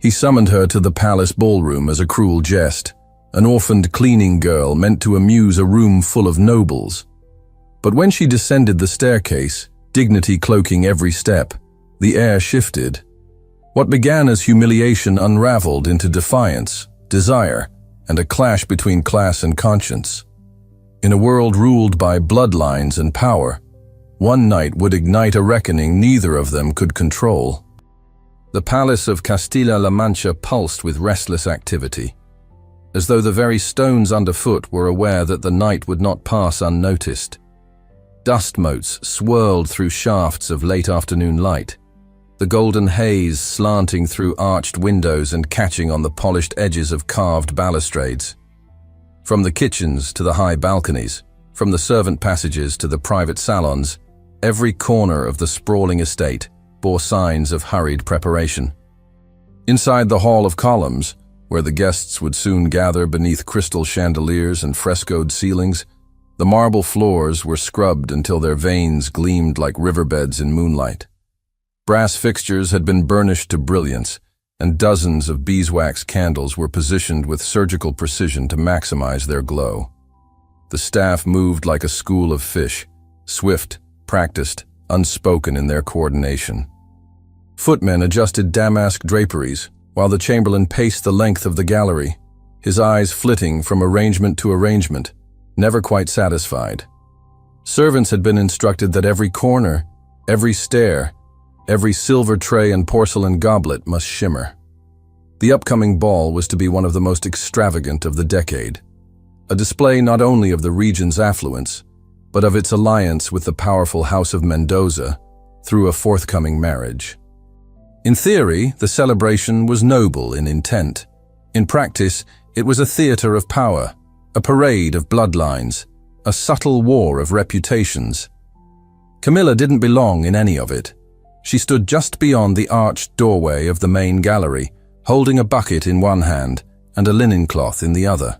He summoned her to the palace ballroom as a cruel jest, an orphaned cleaning girl meant to amuse a room full of nobles. But when she descended the staircase, dignity cloaking every step, the air shifted. What began as humiliation unraveled into defiance, desire, and a clash between class and conscience. In a world ruled by bloodlines and power, one night would ignite a reckoning neither of them could control. The palace of Castilla-La Mancha pulsed with restless activity, as though the very stones underfoot were aware that the night would not pass unnoticed. Dust motes swirled through shafts of late afternoon light, the golden haze slanting through arched windows and catching on the polished edges of carved balustrades. From the kitchens to the high balconies, from the servant passages to the private salons, every corner of the sprawling estate bore signs of hurried preparation. Inside the hall of columns, where the guests would soon gather beneath crystal chandeliers and frescoed ceilings, the marble floors were scrubbed until their veins gleamed like riverbeds in moonlight. Brass fixtures had been burnished to brilliance, and dozens of beeswax candles were positioned with surgical precision to maximize their glow. The staff moved like a school of fish, swift, practiced, unspoken in their coordination. Footmen adjusted damask draperies, while the chamberlain paced the length of the gallery, his eyes flitting from arrangement to arrangement, never quite satisfied. Servants had been instructed that every corner, every stair, every silver tray and porcelain goblet must shimmer. The upcoming ball was to be one of the most extravagant of the decade, a display not only of the region's affluence, but of its alliance with the powerful House of Mendoza through a forthcoming marriage. In theory, the celebration was noble in intent. In practice, it was a theater of power, a parade of bloodlines, a subtle war of reputations. Camilla didn't belong in any of it. She stood just beyond the arched doorway of the main gallery, holding a bucket in one hand and a linen cloth in the other.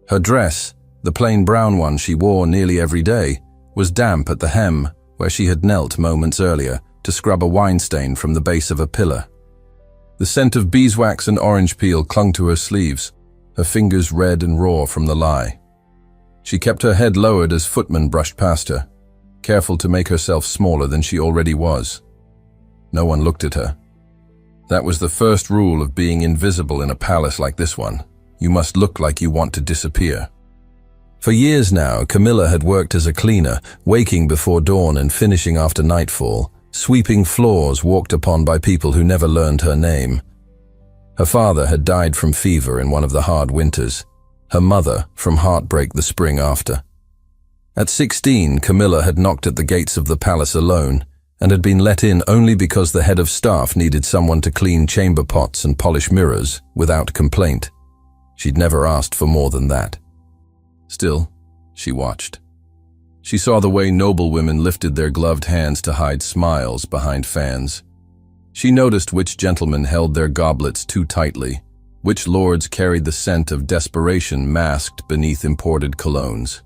Her dress, the plain brown one she wore nearly every day, was damp at the hem where she had knelt moments earlier to scrub a wine stain from the base of a pillar. The scent of beeswax and orange peel clung to her sleeves, her fingers red and raw from the lye. She kept her head lowered as footmen brushed past her, careful to make herself smaller than she already was. No one looked at her. That was the first rule of being invisible in a palace like this one. You must look like you want to disappear. For years now, Camilla had worked as a cleaner, waking before dawn and finishing after nightfall, sweeping floors walked upon by people who never learned her name. Her father had died from fever in one of the hard winters, her mother from heartbreak the spring after. At 16, Camilla had knocked at the gates of the palace alone, and had been let in only because the head of staff needed someone to clean chamber pots and polish mirrors without complaint. She'd never asked for more than that. Still, she watched. She saw the way noblewomen lifted their gloved hands to hide smiles behind fans. She noticed which gentlemen held their goblets too tightly, which lords carried the scent of desperation masked beneath imported colognes.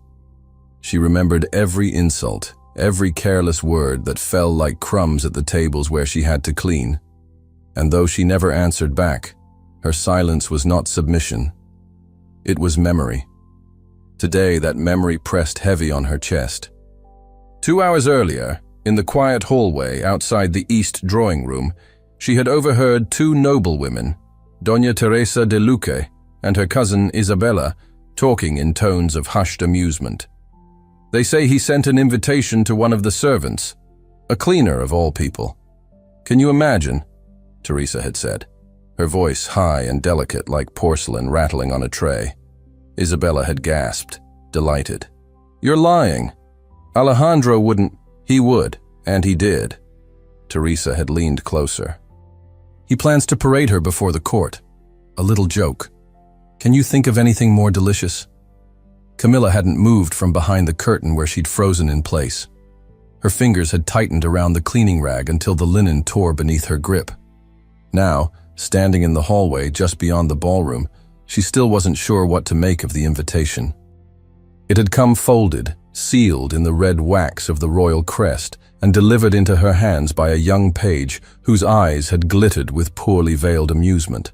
She remembered every insult, every careless word that fell like crumbs at the tables where she had to clean. And though she never answered back, her silence was not submission. It was memory. Today, that memory pressed heavy on her chest. 2 hours earlier, in the quiet hallway outside the east drawing room, she had overheard two noblewomen, Doña Teresa de Luque and her cousin Isabella, talking in tones of hushed amusement. They say he sent an invitation to one of the servants, a cleaner of all people. Can you imagine? Teresa had said, her voice high and delicate like porcelain rattling on a tray. Isabella had gasped, delighted. You're lying. Alejandro wouldn't. He would, and he did. Teresa had leaned closer. He plans to parade her before the court. A little joke. Can you think of anything more delicious? Camilla hadn't moved from behind the curtain where she'd frozen in place. Her fingers had tightened around the cleaning rag until the linen tore beneath her grip. Now, standing in the hallway just beyond the ballroom, she still wasn't sure what to make of the invitation. It had come folded, sealed in the red wax of the royal crest, and delivered into her hands by a young page whose eyes had glittered with poorly veiled amusement.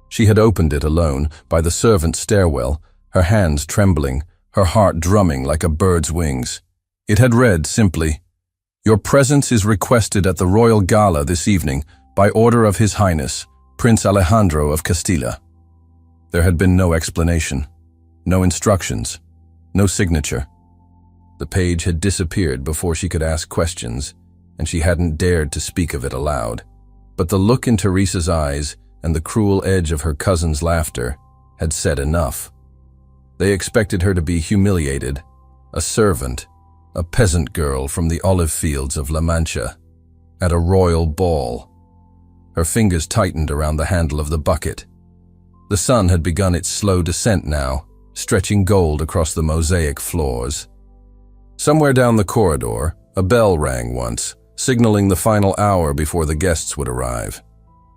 She had opened it alone, by the servants' stairwell, her hands trembling, her heart drumming like a bird's wings. It had read simply, "Your presence is requested at the royal gala this evening by order of His Highness, Prince Alejandro of Castilla." There had been no explanation, no instructions, no signature. The page had disappeared before she could ask questions, and she hadn't dared to speak of it aloud. But the look in Teresa's eyes and the cruel edge of her cousin's laughter had said enough. They expected her to be humiliated, a servant, a peasant girl from the olive fields of La Mancha, at a royal ball. Her fingers tightened around the handle of the bucket. The sun had begun its slow descent now, stretching gold across the mosaic floors. Somewhere down the corridor, a bell rang once, signaling the final hour before the guests would arrive.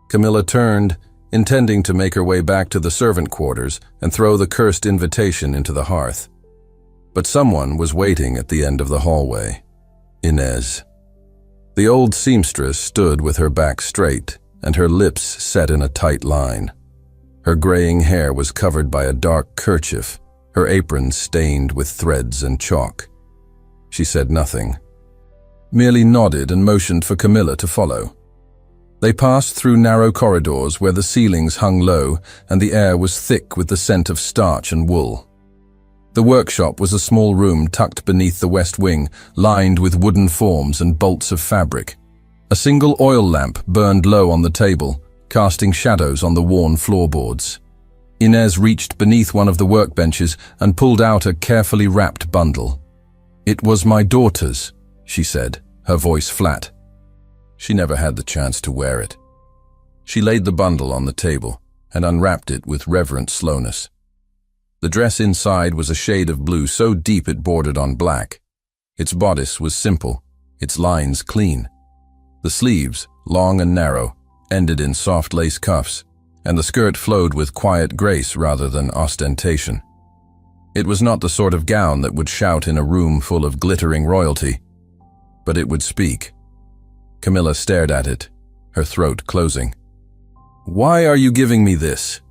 Camilla turned, intending to make her way back to the servant quarters and throw the cursed invitation into the hearth. But someone was waiting at the end of the hallway. Inez. The old seamstress stood with her back straight and her lips set in a tight line. Her graying hair was covered by a dark kerchief, her apron stained with threads and chalk. She said nothing, merely nodded and motioned for Camilla to follow. They passed through narrow corridors where the ceilings hung low and the air was thick with the scent of starch and wool. The workshop was a small room tucked beneath the west wing, lined with wooden forms and bolts of fabric. A single oil lamp burned low on the table, casting shadows on the worn floorboards. Inez reached beneath one of the workbenches and pulled out a carefully wrapped bundle. "It was my daughter's," she said, her voice flat. She never had the chance to wear it. She laid the bundle on the table and unwrapped it with reverent slowness. The dress inside was a shade of blue so deep it bordered on black. Its bodice was simple, its lines clean. The sleeves, long and narrow, ended in soft lace cuffs, and the skirt flowed with quiet grace rather than ostentation. It was not the sort of gown that would shout in a room full of glittering royalty, but it would speak. Camilla stared at it, her throat closing. "Why are you giving me this?"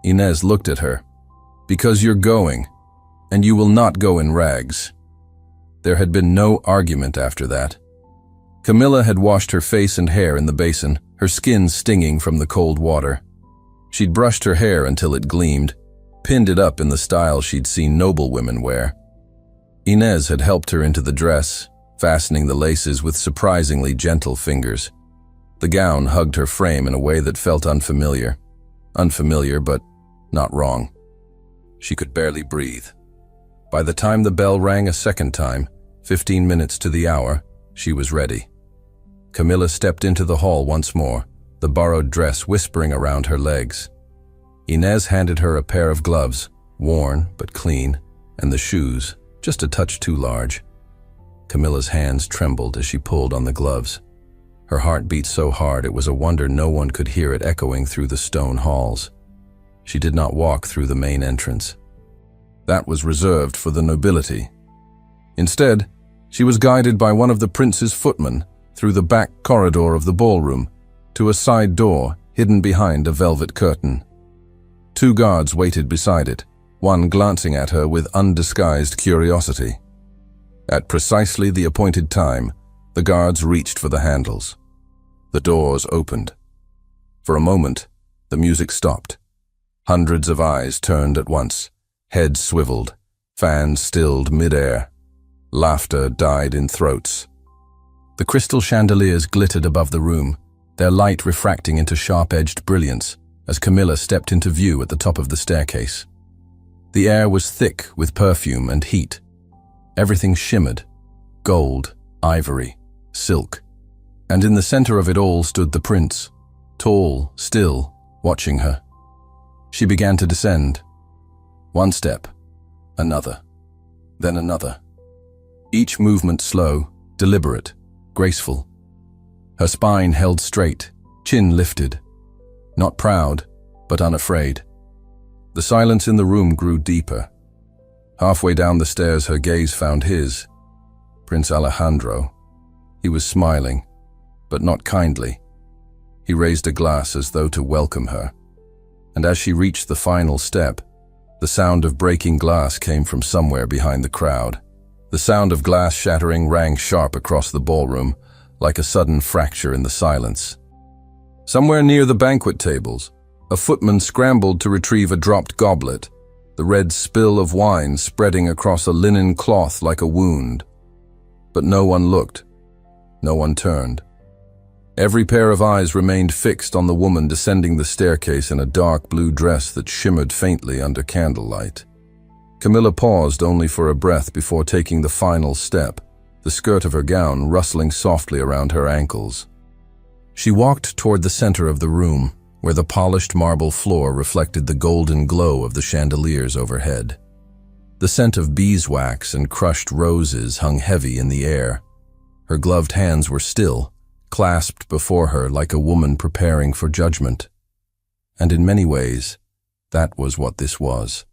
Inez looked at her. "Because you're going, and you will not go in rags." There had been no argument after that. Camilla had washed her face and hair in the basin, her skin stinging from the cold water. She'd brushed her hair until it gleamed, pinned it up in the style she'd seen noble women wear. Inez had helped her into the dress, fastening the laces with surprisingly gentle fingers. The gown hugged her frame in a way that felt unfamiliar. Unfamiliar, but not wrong. She could barely breathe. By the time the bell rang a second time, 15 minutes to the hour, she was ready. Camilla stepped into the hall once more, the borrowed dress whispering around her legs. Inez handed her a pair of gloves, worn but clean, and the shoes, just a touch too large. Camilla's hands trembled as she pulled on the gloves. Her heart beat so hard it was a wonder no one could hear it echoing through the stone halls. She did not walk through the main entrance. That was reserved for the nobility. Instead, she was guided by one of the prince's footmen through the back corridor of the ballroom to a side door hidden behind a velvet curtain. 2 guards waited beside it, one glancing at her with undisguised curiosity. At precisely the appointed time, the guards reached for the handles. The doors opened. For a moment, the music stopped. Hundreds of eyes turned at once, heads swiveled, fans stilled mid-air. Laughter died in throats. The crystal chandeliers glittered above the room, their light refracting into sharp-edged brilliance as Camilla stepped into view at the top of the staircase. The air was thick with perfume and heat. Everything shimmered, gold, ivory, silk. And in the center of it all stood the prince, tall, still, watching her. She began to descend. One step, another, then another. Each movement slow, deliberate, graceful. Her spine held straight, chin lifted. Not proud, but unafraid. The silence in the room grew deeper. Halfway down the stairs her gaze found his. Prince Alejandro, He was smiling, but not kindly. He raised a glass as though to welcome her, and as she reached the final step, the sound of breaking glass came from somewhere behind the crowd. The sound of glass shattering rang sharp across the ballroom, like a sudden fracture in the silence. Somewhere near the banquet tables, a footman scrambled to retrieve a dropped goblet, the red spill of wine spreading across a linen cloth like a wound. But no one looked. No one turned. Every pair of eyes remained fixed on the woman descending the staircase in a dark blue dress that shimmered faintly under candlelight. Camilla paused only for a breath before taking the final step, the skirt of her gown rustling softly around her ankles. She walked toward the center of the room, where the polished marble floor reflected the golden glow of the chandeliers overhead. The scent of beeswax and crushed roses hung heavy in the air. Her gloved hands were still, clasped before her like a woman preparing for judgment. And in many ways, that was what this was.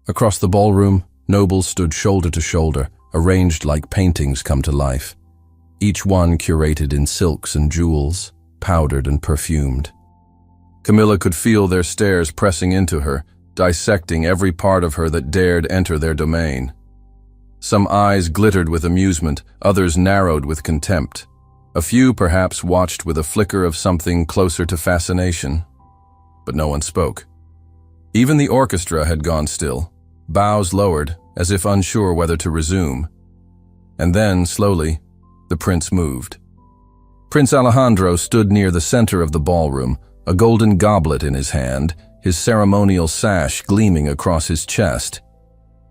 Across the ballroom, nobles stood shoulder to shoulder, arranged like paintings come to life, each one curated in silks and jewels, powdered and perfumed. Camilla could feel their stares pressing into her, dissecting every part of her that dared enter their domain. Some eyes glittered with amusement, others narrowed with contempt. A few perhaps watched with a flicker of something closer to fascination. But no one spoke. Even the orchestra had gone still, bows lowered, as if unsure whether to resume. And then, slowly, the prince moved. Prince Alejandro stood near the center of the ballroom, a golden goblet in his hand, his ceremonial sash gleaming across his chest.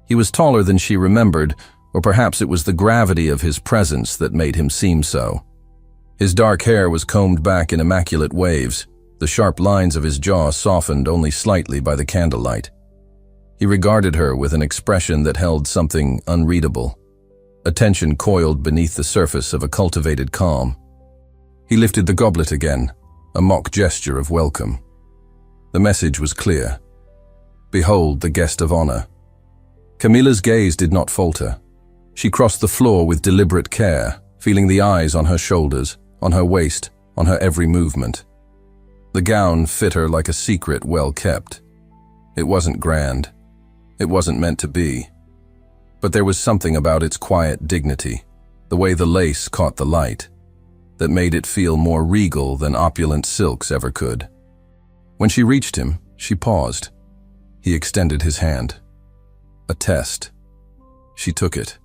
He was taller than she remembered, or perhaps it was the gravity of his presence that made him seem so. His dark hair was combed back in immaculate waves, the sharp lines of his jaw softened only slightly by the candlelight. He regarded her with an expression that held something unreadable, a tension coiled beneath the surface of a cultivated calm. He lifted the goblet again, a mock gesture of welcome. The message was clear. Behold the guest of honor. Camilla's gaze did not falter. She crossed the floor with deliberate care, feeling the eyes on her shoulders, on her waist, on her every movement. The gown fit her like a secret well kept. It wasn't grand. It wasn't meant to be. But there was something about its quiet dignity, the way the lace caught the light, that made it feel more regal than opulent silks ever could. When she reached him, she paused. He extended his hand. A test. She took it.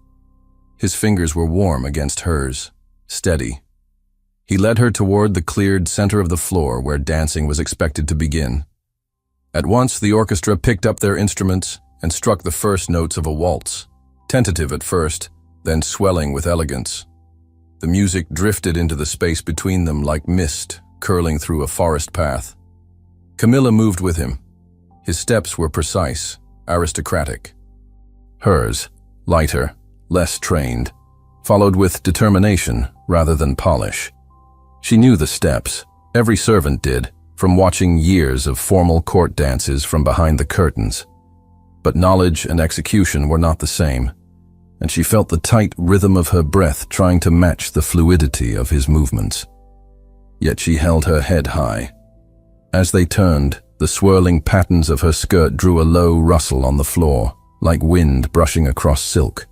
His fingers were warm against hers, steady. He led her toward the cleared center of the floor where dancing was expected to begin. At once, the orchestra picked up their instruments and struck the first notes of a waltz, tentative at first, then swelling with elegance. The music drifted into the space between them like mist curling through a forest path. Camilla moved with him. His steps were precise, aristocratic. Hers, lighter, less trained, followed with determination rather than polish. She knew the steps, every servant did, from watching years of formal court dances from behind the curtains. But knowledge and execution were not the same, and she felt the tight rhythm of her breath trying to match the fluidity of his movements. Yet she held her head high. As they turned, the swirling patterns of her skirt drew a low rustle on the floor, like wind brushing across silk.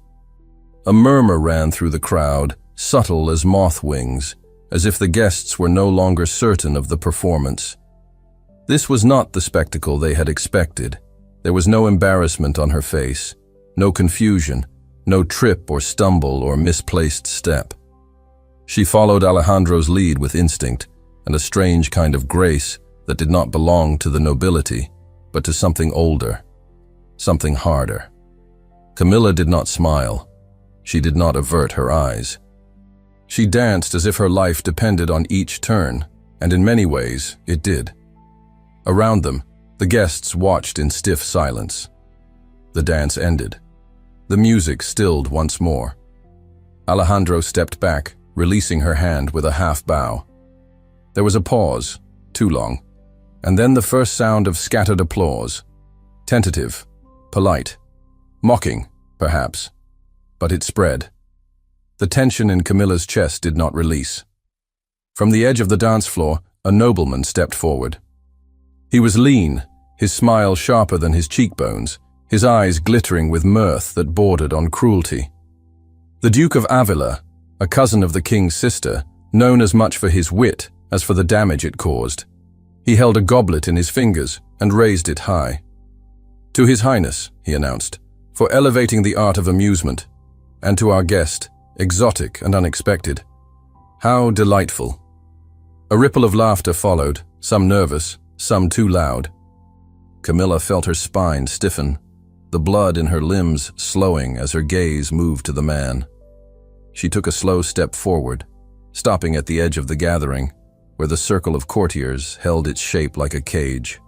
A murmur ran through the crowd, subtle as moth wings, as if the guests were no longer certain of the performance. This was not the spectacle they had expected. There was no embarrassment on her face, no confusion, no trip or stumble or misplaced step. She followed Alejandro's lead with instinct and a strange kind of grace that did not belong to the nobility, but to something older, something harder. Camilla did not smile. She did not avert her eyes. She danced as if her life depended on each turn, and in many ways, it did. Around them, the guests watched in stiff silence. The dance ended. The music stilled once more. Alejandro stepped back, releasing her hand with a half bow. There was a pause, too long, and then the first sound of scattered applause. Tentative, polite, mocking, perhaps, but it spread. The tension in Camilla's chest did not release. From the edge of the dance floor, a nobleman stepped forward. He was lean, his smile sharper than his cheekbones, his eyes glittering with mirth that bordered on cruelty. The Duke of Avila, a cousin of the king's sister, known as much for his wit as for the damage it caused. He held a goblet in his fingers and raised it high. "To His Highness," he announced, "for elevating the art of amusement, and to our guest, exotic and unexpected. How delightful." A ripple of laughter followed, some nervous, some too loud. Camilla felt her spine stiffen, the blood in her limbs slowing as her gaze moved to the man. She took a slow step forward, stopping at the edge of the gathering, where the circle of courtiers held its shape like a cage.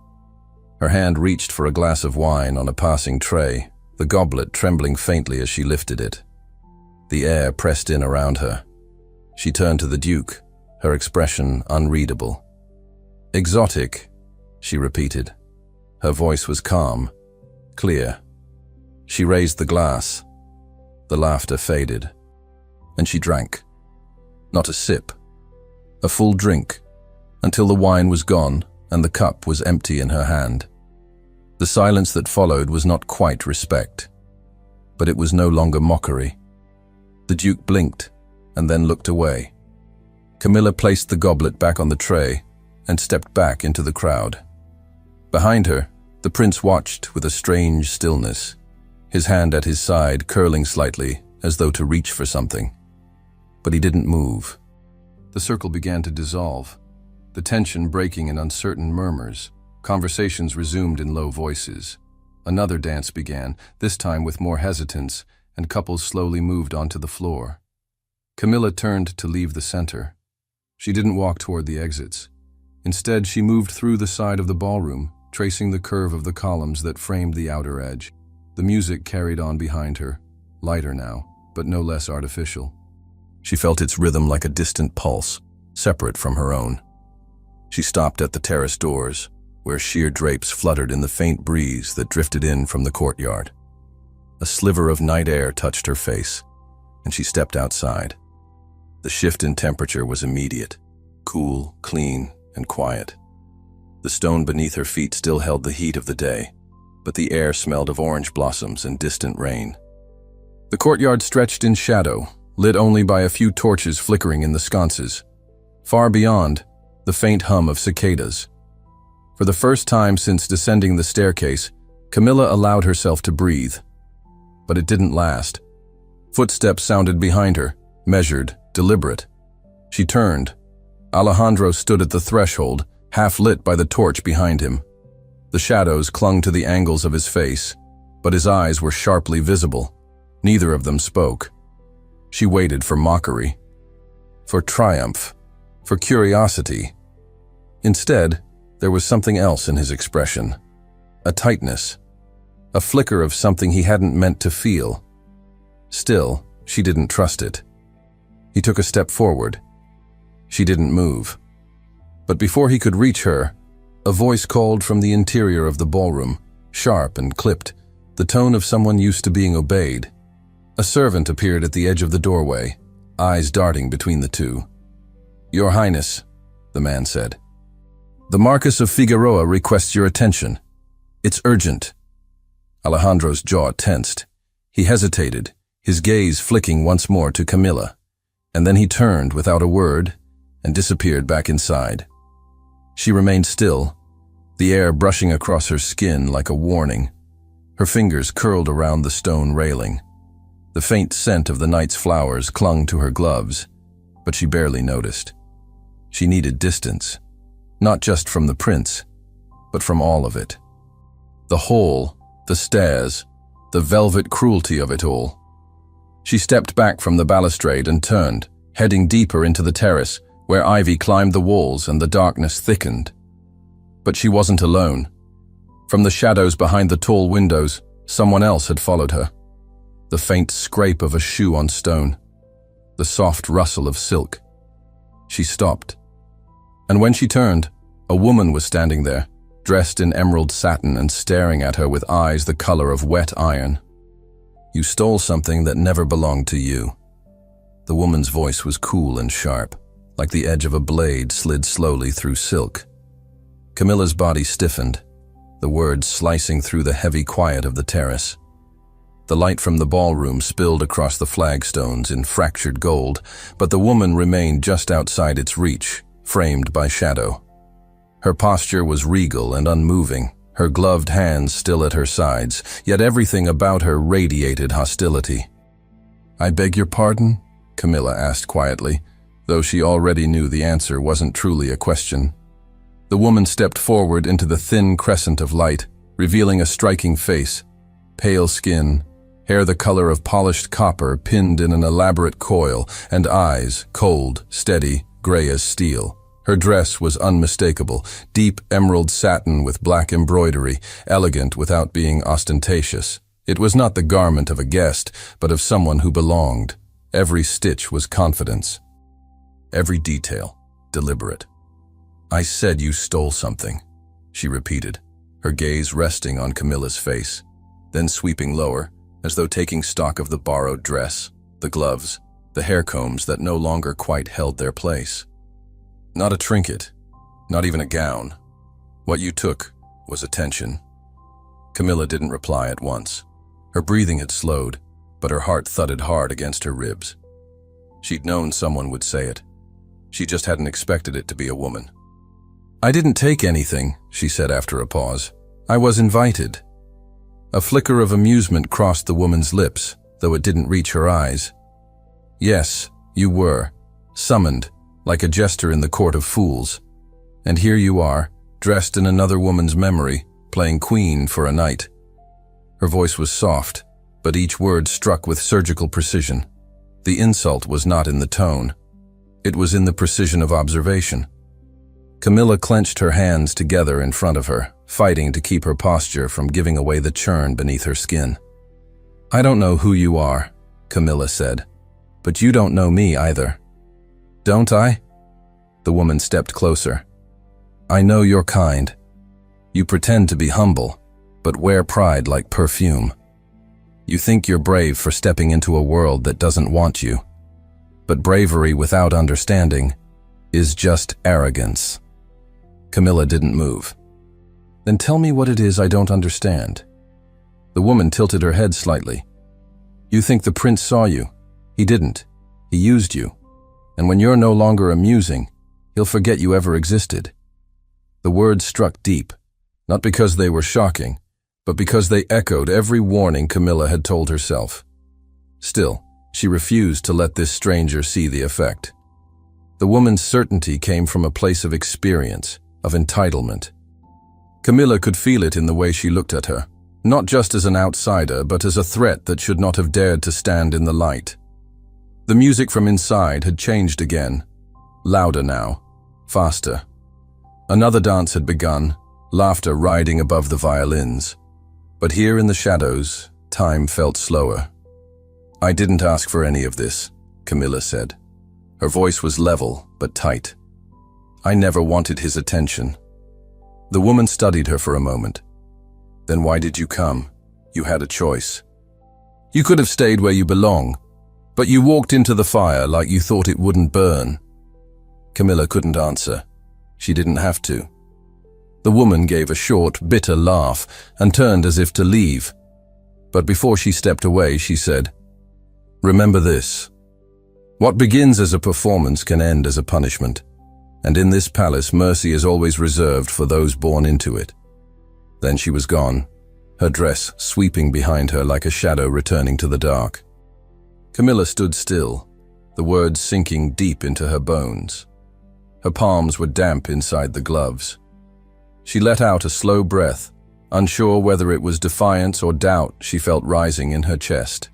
Her hand reached for a glass of wine on a passing tray, the goblet trembling faintly as she lifted it. The air pressed in around her. She turned to the Duke, her expression unreadable. "Exotic," she repeated. Her voice was calm, clear. She raised the glass. The laughter faded, and she drank. Not a sip, a full drink, until the wine was gone and the cup was empty in her hand. The silence that followed was not quite respect, but it was no longer mockery. The Duke blinked and then looked away. Camilla placed the goblet back on the tray and stepped back into the crowd. Behind her, the prince watched with a strange stillness, his hand at his side curling slightly as though to reach for something. But he didn't move. The circle began to dissolve, the tension breaking in uncertain murmurs. Conversations resumed in low voices. Another dance began, this time with more hesitance, and couples slowly moved onto the floor. Camilla turned to leave the center. She didn't walk toward the exits. Instead, she moved through the side of the ballroom, tracing the curve of the columns that framed the outer edge. The music carried on behind her, lighter now, but no less artificial. She felt its rhythm like a distant pulse, separate from her own. She stopped at the terrace doors, where sheer drapes fluttered in the faint breeze that drifted in from the courtyard. A sliver of night air touched her face, and she stepped outside. The shift in temperature was immediate, cool, clean, and quiet. The stone beneath her feet still held the heat of the day, but the air smelled of orange blossoms and distant rain. The courtyard stretched in shadow, lit only by a few torches flickering in the sconces. Far beyond, the faint hum of cicadas. For the first time since descending the staircase, Camilla allowed herself to breathe. But it didn't last. Footsteps sounded behind her, measured, deliberate. She turned. Alejandro stood at the threshold, half lit by the torch behind him. The shadows clung to the angles of his face, but his eyes were sharply visible. Neither of them spoke. She waited for mockery, for triumph, for curiosity. Instead, there was something else in his expression. A tightness. A flicker of something he hadn't meant to feel. Still, she didn't trust it. He took a step forward. She didn't move. But before he could reach her, a voice called from the interior of the ballroom, sharp and clipped, the tone of someone used to being obeyed. A servant appeared at the edge of the doorway, eyes darting between the two. "Your Highness," the man said. "The Marquis of Figueroa requests your attention. It's urgent." Alejandro's jaw tensed. He hesitated, his gaze flicking once more to Camilla, and then he turned without a word and disappeared back inside. She remained still, the air brushing across her skin like a warning. Her fingers curled around the stone railing. The faint scent of the night's flowers clung to her gloves, but she barely noticed. She needed distance, not just from the prince, but from all of it. The whole, the stairs, the velvet cruelty of it all. She stepped back from the balustrade and turned, heading deeper into the terrace, where ivy climbed the walls and the darkness thickened. But she wasn't alone. From the shadows behind the tall windows, someone else had followed her. The faint scrape of a shoe on stone, the soft rustle of silk. She stopped. And when she turned, a woman was standing there, dressed in emerald satin and staring at her with eyes the color of wet iron. "You stole something that never belonged to you." The woman's voice was cool and sharp, like the edge of a blade slid slowly through silk. Camilla's body stiffened, the words slicing through the heavy quiet of the terrace. The light from the ballroom spilled across the flagstones in fractured gold, but the woman remained just outside its reach, framed by shadow. Her posture was regal and unmoving, her gloved hands still at her sides, yet everything about her radiated hostility. "I beg your pardon?" Camilla asked quietly, though she already knew the answer wasn't truly a question. The woman stepped forward into the thin crescent of light, revealing a striking face, pale skin, hair the color of polished copper pinned in an elaborate coil, and eyes, cold, steady, gray as steel. Her dress was unmistakable, deep emerald satin with black embroidery, elegant without being ostentatious. It was not the garment of a guest, but of someone who belonged. Every stitch was confidence. Every detail, deliberate. "I said you stole something," she repeated, her gaze resting on Camilla's face, then sweeping lower, as though taking stock of the borrowed dress, the gloves, the hair combs that no longer quite held their place. "Not a trinket, not even a gown. What you took was attention." Camilla didn't reply at once. Her breathing had slowed, but her heart thudded hard against her ribs. She'd known someone would say it. She just hadn't expected it to be a woman. "I didn't take anything," she said after a pause. "I was invited." A flicker of amusement crossed the woman's lips, though it didn't reach her eyes. "Yes, you were. Summoned, like a jester in the court of fools. And here you are, dressed in another woman's memory, playing queen for a night." Her voice was soft, but each word struck with surgical precision. The insult was not in the tone. It was in the precision of observation. Camilla clenched her hands together in front of her, fighting to keep her posture from giving away the churn beneath her skin. "I don't know who you are," Camilla said, "but you don't know me either." "Don't I?" The woman stepped closer. "I know your kind. You pretend to be humble, but wear pride like perfume. You think you're brave for stepping into a world that doesn't want you. But bravery without understanding is just arrogance." Camilla didn't move. "Then tell me what it is I don't understand." The woman tilted her head slightly. "You think the prince saw you. He didn't. He used you. And when you're no longer amusing, he'll forget you ever existed." The words struck deep, not because they were shocking, but because they echoed every warning Camilla had told herself. Still, she refused to let this stranger see the effect. The woman's certainty came from a place of experience, of entitlement. Camilla could feel it in the way she looked at her, not just as an outsider, but as a threat that should not have dared to stand in the light. The music from inside had changed again, louder now, faster. Another dance had begun, laughter riding above the violins. But here in the shadows, time felt slower. "I didn't ask for any of this," Camilla said. Her voice was level, but tight. "I never wanted his attention." The woman studied her for a moment. "Then why did you come? You had a choice. You could have stayed where you belong, but you walked into the fire like you thought it wouldn't burn." Camilla couldn't answer. She didn't have to. The woman gave a short, bitter laugh and turned as if to leave. But before she stepped away, she said, "Remember this. What begins as a performance can end as a punishment. And in this palace, mercy is always reserved for those born into it." Then she was gone, her dress sweeping behind her like a shadow returning to the dark. Camilla stood still, the words sinking deep into her bones. Her palms were damp inside the gloves. She let out a slow breath, unsure whether it was defiance or doubt she felt rising in her chest.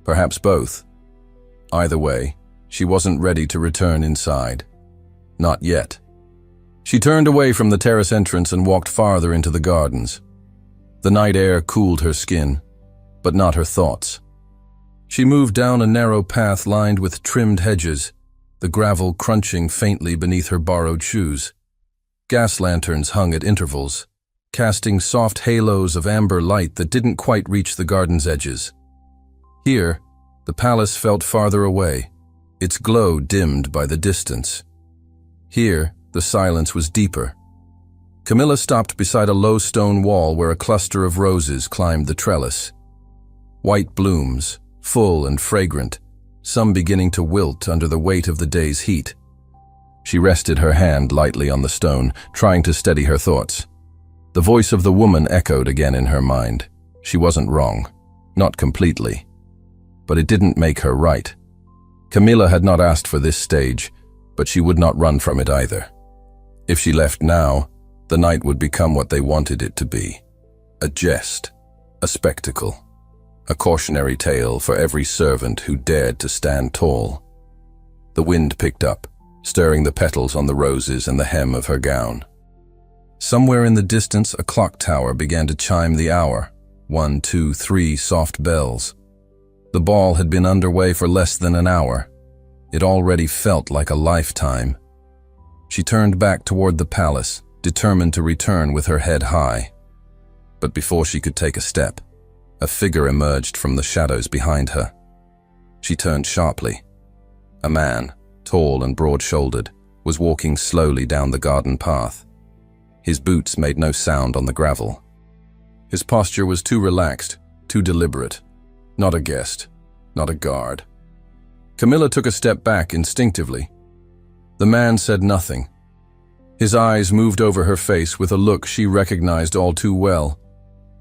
Perhaps both. Either way, she wasn't ready to return inside. Not yet. She turned away from the terrace entrance and walked farther into the gardens. The night air cooled her skin, but not her thoughts. She moved down a narrow path lined with trimmed hedges, the gravel crunching faintly beneath her borrowed shoes. Gas lanterns hung at intervals, casting soft halos of amber light that didn't quite reach the garden's edges. Here, the palace felt farther away, its glow dimmed by the distance. Here, the silence was deeper. Camilla stopped beside a low stone wall where a cluster of roses climbed the trellis. White blooms, full and fragrant, some beginning to wilt under the weight of the day's heat. She rested her hand lightly on the stone, trying to steady her thoughts. The voice of the woman echoed again in her mind. She wasn't wrong. Not completely. But it didn't make her right. Camilla had not asked for this stage, but she would not run from it either. If she left now, the night would become what they wanted it to be. A jest, a spectacle, a cautionary tale for every servant who dared to stand tall. The wind picked up, stirring the petals on the roses and the hem of her gown. Somewhere in the distance, a clock tower began to chime the hour. 1, 2, 3 soft bells. The ball had been underway for less than an hour. It already felt like a lifetime. She turned back toward the palace, determined to return with her head high. But before she could take a step, a figure emerged from the shadows behind her. She turned sharply. A man, tall and broad-shouldered, was walking slowly down the garden path. His boots made no sound on the gravel. His posture was too relaxed, too deliberate. Not a guest, not a guard. Camilla took a step back instinctively. The man said nothing. His eyes moved over her face with a look she recognized all too well.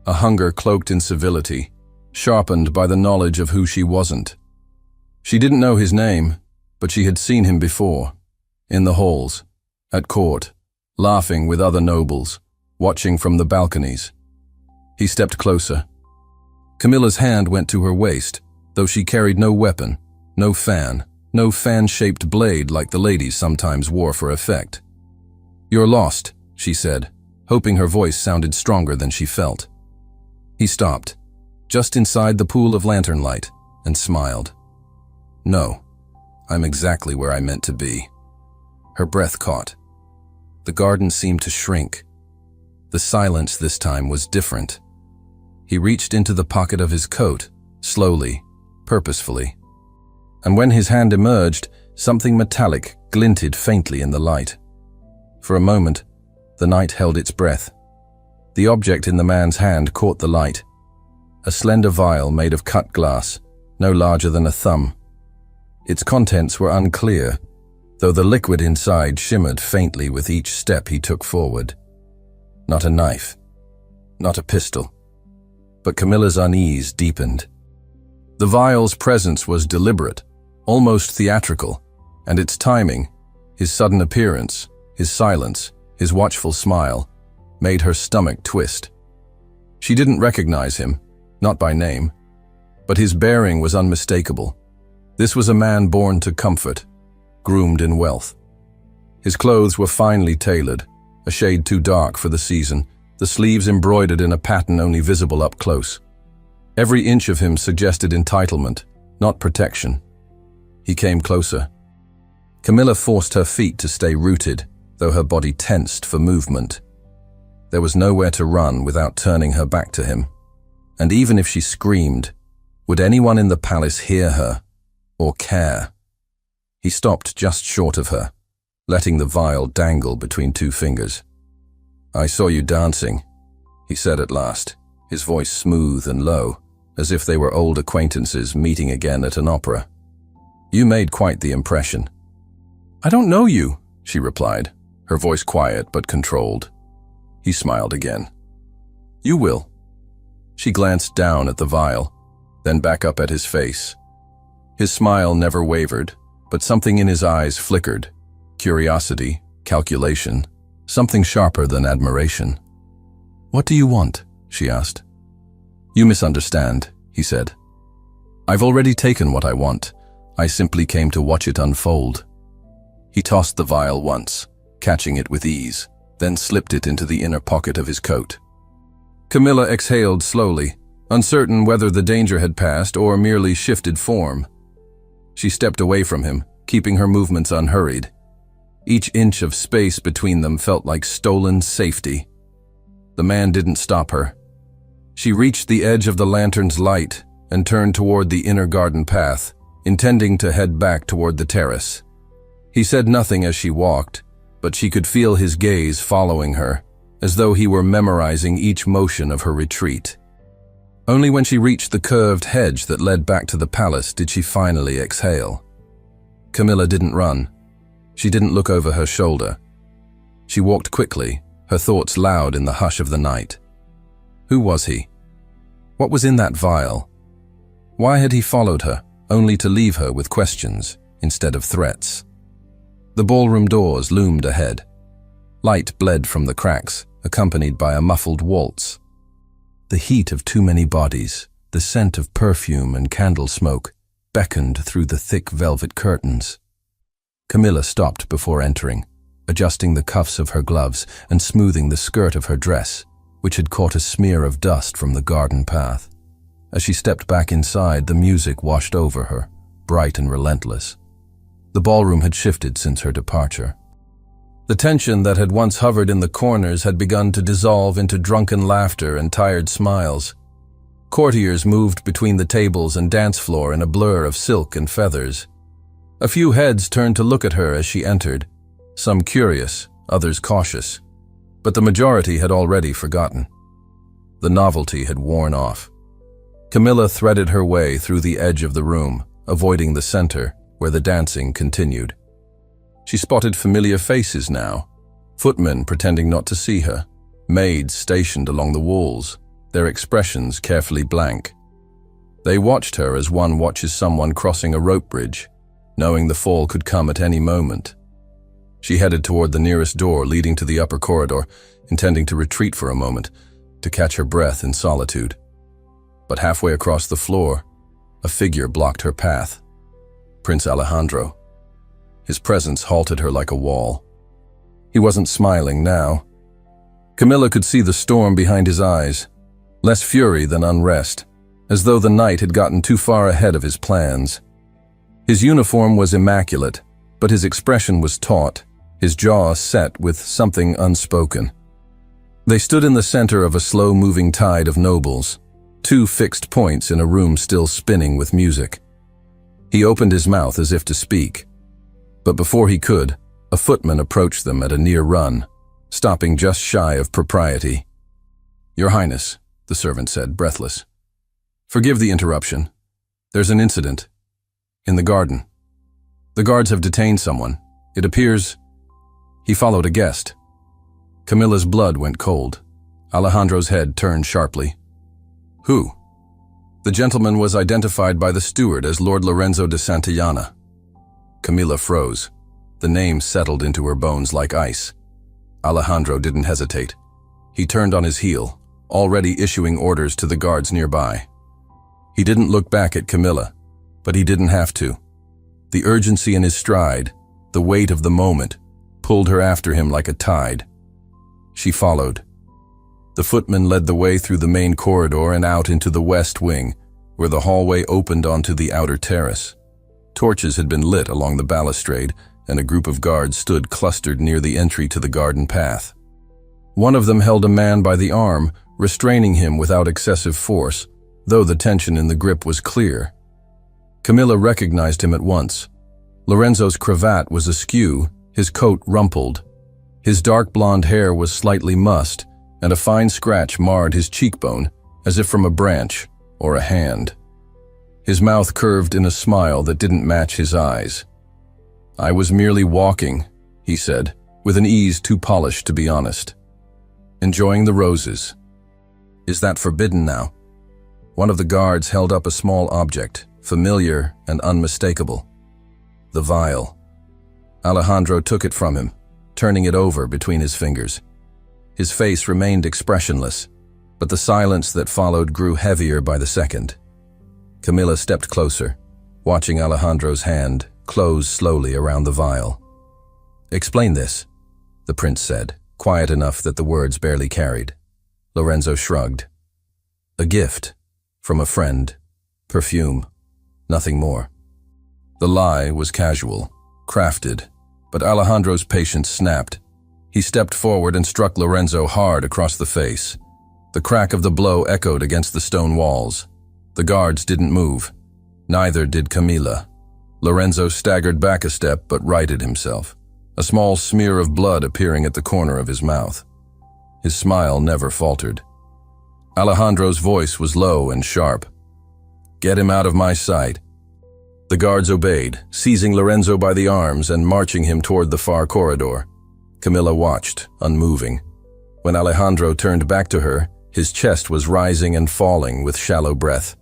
A hunger cloaked in civility, sharpened by the knowledge of who she wasn't. She didn't know his name, but she had seen him before. In the halls, at court, laughing with other nobles, watching from the balconies. He stepped closer. Camilla's hand went to her waist, though she carried no weapon, no fan-shaped blade like the ladies sometimes wore for effect. "You're lost," she said, hoping her voice sounded stronger than she felt. He stopped, just inside the pool of lantern light, and smiled. "No, I'm exactly where I meant to be." Her breath caught. The garden seemed to shrink. The silence this time was different. He reached into the pocket of his coat, slowly, purposefully. And when his hand emerged, something metallic glinted faintly in the light. For a moment, the night held its breath. The object in the man's hand caught the light. A slender vial made of cut glass, no larger than a thumb. Its contents were unclear, though the liquid inside shimmered faintly with each step he took forward. Not a knife, not a pistol. But Camilla's unease deepened. The vial's presence was deliberate, almost theatrical, and its timing, his sudden appearance, his silence, his watchful smile, made her stomach twist. She didn't recognize him, not by name, but his bearing was unmistakable. This was a man born to comfort, groomed in wealth. His clothes were finely tailored, a shade too dark for the season, the sleeves embroidered in a pattern only visible up close. Every inch of him suggested entitlement, not protection. He came closer. Camilla forced her feet to stay rooted, though her body tensed for movement. There was nowhere to run without turning her back to him. And even if she screamed, would anyone in the palace hear her, or care? He stopped just short of her, letting the vial dangle between two fingers. "I saw you dancing," he said at last, his voice smooth and low, as if they were old acquaintances meeting again at an opera. "You made quite the impression." "I don't know you," she replied, her voice quiet but controlled. He smiled again. "You will." She glanced down at the vial, then back up at his face. His smile never wavered, but something in his eyes flickered. Curiosity, calculation, something sharper than admiration. "What do you want?" she asked. "You misunderstand," he said. "I've already taken what I want. I simply came to watch it unfold." He tossed the vial once, catching it with ease, then slipped it into the inner pocket of his coat. Camilla exhaled slowly, uncertain whether the danger had passed or merely shifted form. She stepped away from him, keeping her movements unhurried. Each inch of space between them felt like stolen safety. The man didn't stop her. She reached the edge of the lantern's light and turned toward the inner garden path, intending to head back toward the terrace. He said nothing as she walked, but she could feel his gaze following her, as though he were memorizing each motion of her retreat. Only when she reached the curved hedge that led back to the palace did she finally exhale. Camilla didn't run. She didn't look over her shoulder. She walked quickly, her thoughts loud in the hush of the night. Who was he? What was in that vial? Why had he followed her, only to leave her with questions instead of threats? The ballroom doors loomed ahead. Light bled from the cracks, accompanied by a muffled waltz. The heat of too many bodies, the scent of perfume and candle smoke, beckoned through the thick velvet curtains. Camilla stopped before entering, adjusting the cuffs of her gloves and smoothing the skirt of her dress, which had caught a smear of dust from the garden path. As she stepped back inside, the music washed over her, bright and relentless. The ballroom had shifted since her departure. The tension that had once hovered in the corners had begun to dissolve into drunken laughter and tired smiles. Courtiers moved between the tables and dance floor in a blur of silk and feathers. A few heads turned to look at her as she entered, some curious, others cautious. But the majority had already forgotten. The novelty had worn off. Camilla threaded her way through the edge of the room, avoiding the center, where the dancing continued. She spotted familiar faces now, footmen pretending not to see her, maids stationed along the walls, their expressions carefully blank. They watched her as one watches someone crossing a rope bridge, knowing the fall could come at any moment. She headed toward the nearest door leading to the upper corridor, intending to retreat for a moment, to catch her breath in solitude. But halfway across the floor, a figure blocked her path. Prince Alejandro. His presence halted her like a wall. He wasn't smiling now. Camilla could see the storm behind his eyes, less fury than unrest, as though the night had gotten too far ahead of his plans. His uniform was immaculate, but his expression was taut, his jaw set with something unspoken. They stood in the center of a slow-moving tide of nobles, two fixed points in a room still spinning with music. He opened his mouth as if to speak, but before he could, a footman approached them at a near run, stopping just shy of propriety. "Your Highness," the servant said, breathless. "Forgive the interruption. There's an incident. In the garden. The guards have detained someone. It appears he followed a guest." Camilla's blood went cold. Alejandro's head turned sharply. "Who?" The gentleman was identified by the steward as Lord Lorenzo de Santillana. Camilla froze. The name settled into her bones like ice. Alejandro didn't hesitate. He turned on his heel, already issuing orders to the guards nearby. He didn't look back at Camilla, but he didn't have to. The urgency in his stride, the weight of the moment, pulled her after him like a tide. She followed. The footman led the way through the main corridor and out into the west wing, where the hallway opened onto the outer terrace. Torches had been lit along the balustrade, and a group of guards stood clustered near the entry to the garden path. One of them held a man by the arm, restraining him without excessive force, though the tension in the grip was clear. Camilla recognized him at once. Lorenzo's cravat was askew, his coat rumpled. His dark blonde hair was slightly mussed, and a fine scratch marred his cheekbone, as if from a branch or a hand. His mouth curved in a smile that didn't match his eyes. "I was merely walking," he said, with an ease too polished to be honest. "Enjoying the roses." "Is that forbidden now?" One of the guards held up a small object, familiar and unmistakable. The vial. Alejandro took it from him, turning it over between his fingers. His face remained expressionless, but the silence that followed grew heavier by the second. Camilla stepped closer, watching Alejandro's hand close slowly around the vial. "Explain this," the prince said, quiet enough that the words barely carried. Lorenzo shrugged. "A gift, from a friend, perfume, nothing more." The lie was casual, crafted, but Alejandro's patience snapped. He stepped forward and struck Lorenzo hard across the face. The crack of the blow echoed against the stone walls. The guards didn't move. Neither did Camilla. Lorenzo staggered back a step but righted himself, a small smear of blood appearing at the corner of his mouth. His smile never faltered. Alejandro's voice was low and sharp. "Get him out of my sight." The guards obeyed, seizing Lorenzo by the arms and marching him toward the far corridor. Camilla watched, unmoving. When Alejandro turned back to her, his chest was rising and falling with shallow breath.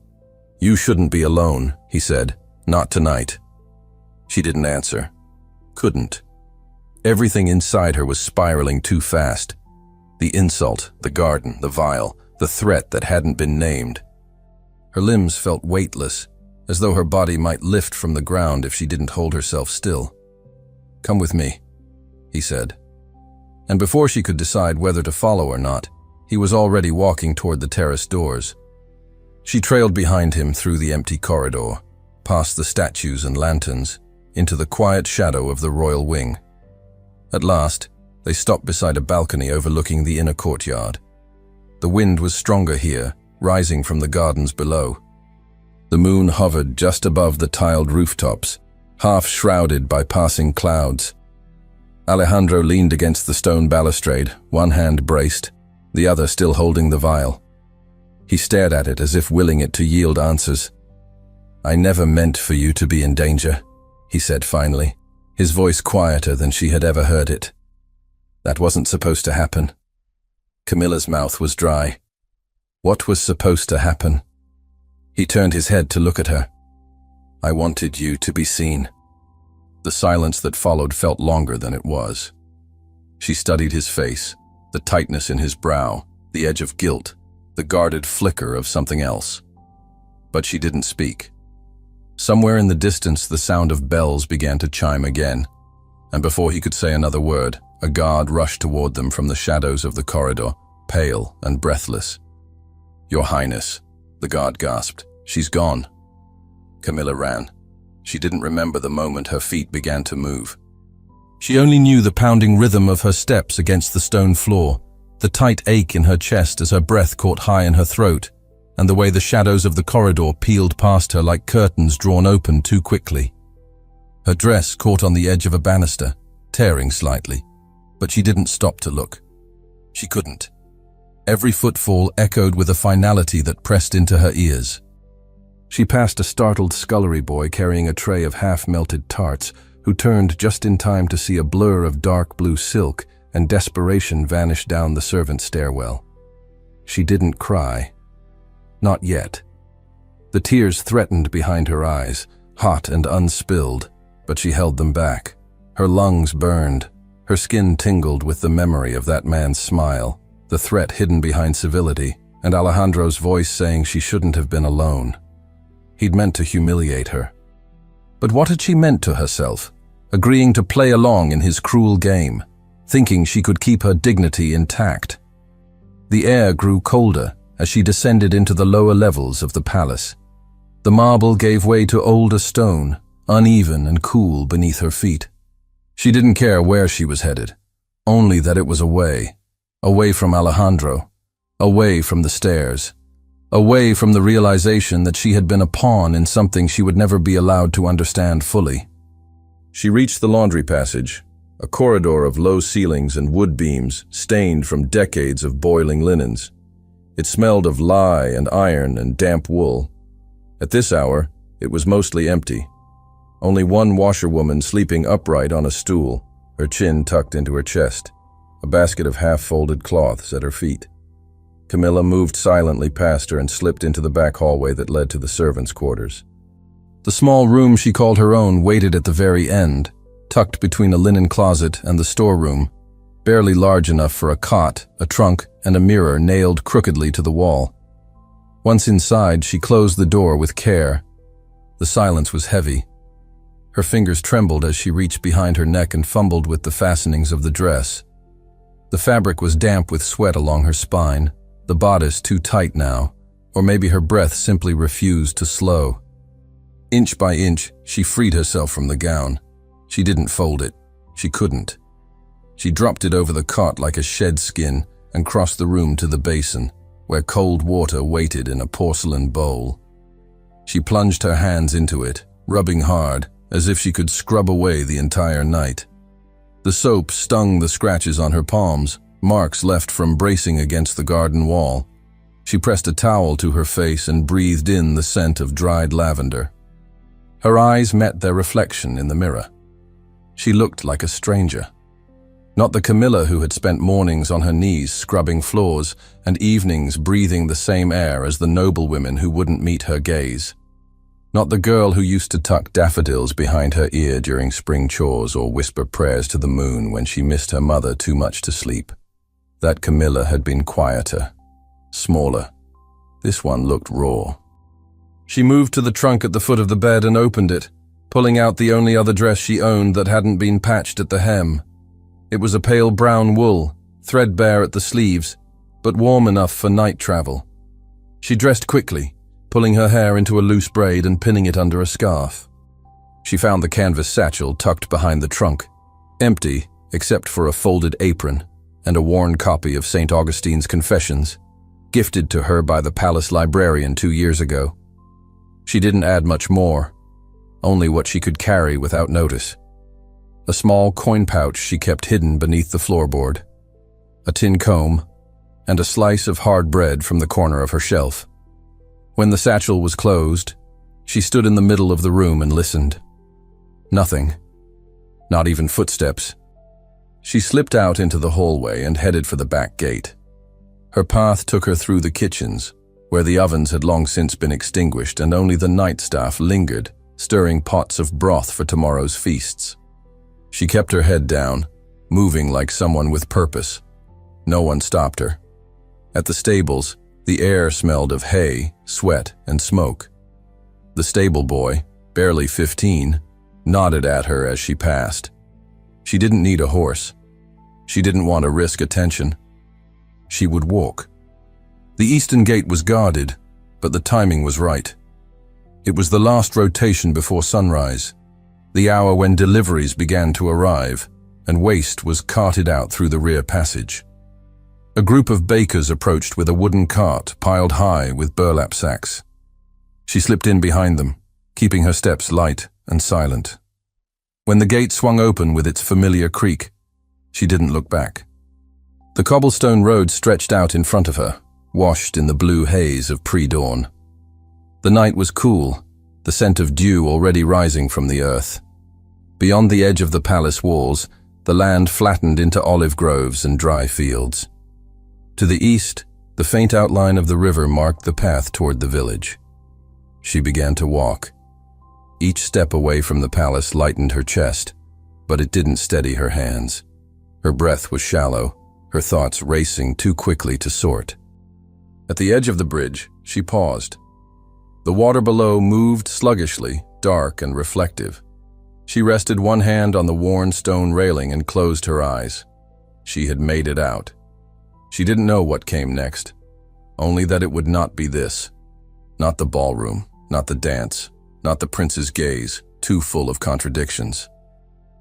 "You shouldn't be alone," he said. "Not tonight." She didn't answer. Couldn't. Everything inside her was spiraling too fast. The insult, the garden, the vial, the threat that hadn't been named. Her limbs felt weightless, as though her body might lift from the ground if she didn't hold herself still. "Come with me," he said. And before she could decide whether to follow or not, he was already walking toward the terrace doors. She trailed behind him through the empty corridor, past the statues and lanterns, into the quiet shadow of the royal wing. At last, they stopped beside a balcony overlooking the inner courtyard. The wind was stronger here, rising from the gardens below. The moon hovered just above the tiled rooftops, half shrouded by passing clouds. Alejandro leaned against the stone balustrade, one hand braced, the other still holding the vial. He stared at it as if willing it to yield answers. "I never meant for you to be in danger," he said finally, his voice quieter than she had ever heard it. "That wasn't supposed to happen." Camilla's mouth was dry. What was supposed to happen? He turned his head to look at her. "I wanted you to be seen." The silence that followed felt longer than it was. She studied his face, the tightness in his brow, the edge of guilt, the guarded flicker of something else. But she didn't speak. Somewhere in the distance, the sound of bells began to chime again, and before he could say another word, a guard rushed toward them from the shadows of the corridor, pale and breathless. "Your Highness," the guard gasped. "She's gone." Camilla ran. She didn't remember the moment her feet began to move. She only knew the pounding rhythm of her steps against the stone floor, the tight ache in her chest as her breath caught high in her throat, and the way the shadows of the corridor peeled past her like curtains drawn open too quickly. Her dress caught on the edge of a banister, tearing slightly, but she didn't stop to look. She couldn't. Every footfall echoed with a finality that pressed into her ears. She passed a startled scullery boy carrying a tray of half-melted tarts, who turned just in time to see a blur of dark blue silk and desperation vanish down the servants' stairwell. She didn't cry. Not yet. The tears threatened behind her eyes, hot and unspilled, but she held them back. Her lungs burned. Her skin tingled with the memory of that man's smile, the threat hidden behind civility, and Alejandro's voice saying she shouldn't have been alone. He'd meant to humiliate her. But what had she meant to herself, agreeing to play along in his cruel game, thinking she could keep her dignity intact? The air grew colder as she descended into the lower levels of the palace. The marble gave way to older stone, uneven and cool beneath her feet. She didn't care where she was headed, only that it was away from Alejandro, away from the stairs, away from the realization that she had been a pawn in something she would never be allowed to understand fully. She reached the laundry passage, a corridor of low ceilings and wood beams stained from decades of boiling linens. It smelled of lye and iron and damp wool. At this hour, it was mostly empty. Only one washerwoman sleeping upright on a stool, her chin tucked into her chest, a basket of half-folded cloths at her feet. Camilla moved silently past her and slipped into the back hallway that led to the servants' quarters. The small room she called her own waited at the very end, tucked between a linen closet and the storeroom, barely large enough for a cot, a trunk, and a mirror nailed crookedly to the wall. Once inside, she closed the door with care. The silence was heavy. Her fingers trembled as she reached behind her neck and fumbled with the fastenings of the dress. The fabric was damp with sweat along her spine, the bodice too tight now, or maybe her breath simply refused to slow. Inch by inch, she freed herself from the gown. She didn't fold it. She couldn't. She dropped it over the cot like a shed skin and crossed the room to the basin, where cold water waited in a porcelain bowl. She plunged her hands into it, rubbing hard, as if she could scrub away the entire night. The soap stung the scratches on her palms, marks left from bracing against the garden wall. She pressed a towel to her face and breathed in the scent of dried lavender. Her eyes met their reflection in the mirror. She looked like a stranger. Not the Camilla who had spent mornings on her knees scrubbing floors and evenings breathing the same air as the noblewomen who wouldn't meet her gaze. Not the girl who used to tuck daffodils behind her ear during spring chores or whisper prayers to the moon when she missed her mother too much to sleep. That Camilla had been quieter, smaller. This one looked raw. She moved to the trunk at the foot of the bed and opened it, pulling out the only other dress she owned that hadn't been patched at the hem. It was a pale brown wool, threadbare at the sleeves, but warm enough for night travel. She dressed quickly, pulling her hair into a loose braid and pinning it under a scarf. She found the canvas satchel tucked behind the trunk, empty except for a folded apron and a worn copy of St. Augustine's Confessions, gifted to her by the palace librarian 2 years ago. She didn't add much more, only what she could carry without notice. A small coin pouch she kept hidden beneath the floorboard, a tin comb, and a slice of hard bread from the corner of her shelf. When the satchel was closed, she stood in the middle of the room and listened. Nothing. Not even footsteps. She slipped out into the hallway and headed for the back gate. Her path took her through the kitchens, where the ovens had long since been extinguished and only the night staff lingered, stirring pots of broth for tomorrow's feasts. She kept her head down, moving like someone with purpose. No one stopped her. At the stables, the air smelled of hay, sweat, and smoke. The stable boy, barely 15, nodded at her as she passed. She didn't need a horse. She didn't want to risk attention. She would walk. The eastern gate was guarded, but the timing was right. It was the last rotation before sunrise, the hour when deliveries began to arrive, and waste was carted out through the rear passage. A group of bakers approached with a wooden cart piled high with burlap sacks. She slipped in behind them, keeping her steps light and silent. When the gate swung open with its familiar creak, she didn't look back. The cobblestone road stretched out in front of her, washed in the blue haze of pre-dawn. The night was cool, the scent of dew already rising from the earth. Beyond the edge of the palace walls, the land flattened into olive groves and dry fields. To the east, the faint outline of the river marked the path toward the village. She began to walk. Each step away from the palace lightened her chest, but it didn't steady her hands. Her breath was shallow, her thoughts racing too quickly to sort. At the edge of the bridge, she paused. The water below moved sluggishly, dark and reflective. She rested one hand on the worn stone railing and closed her eyes. She had made it out. She didn't know what came next, only that it would not be this. Not the ballroom, not the dance, not the prince's gaze, too full of contradictions.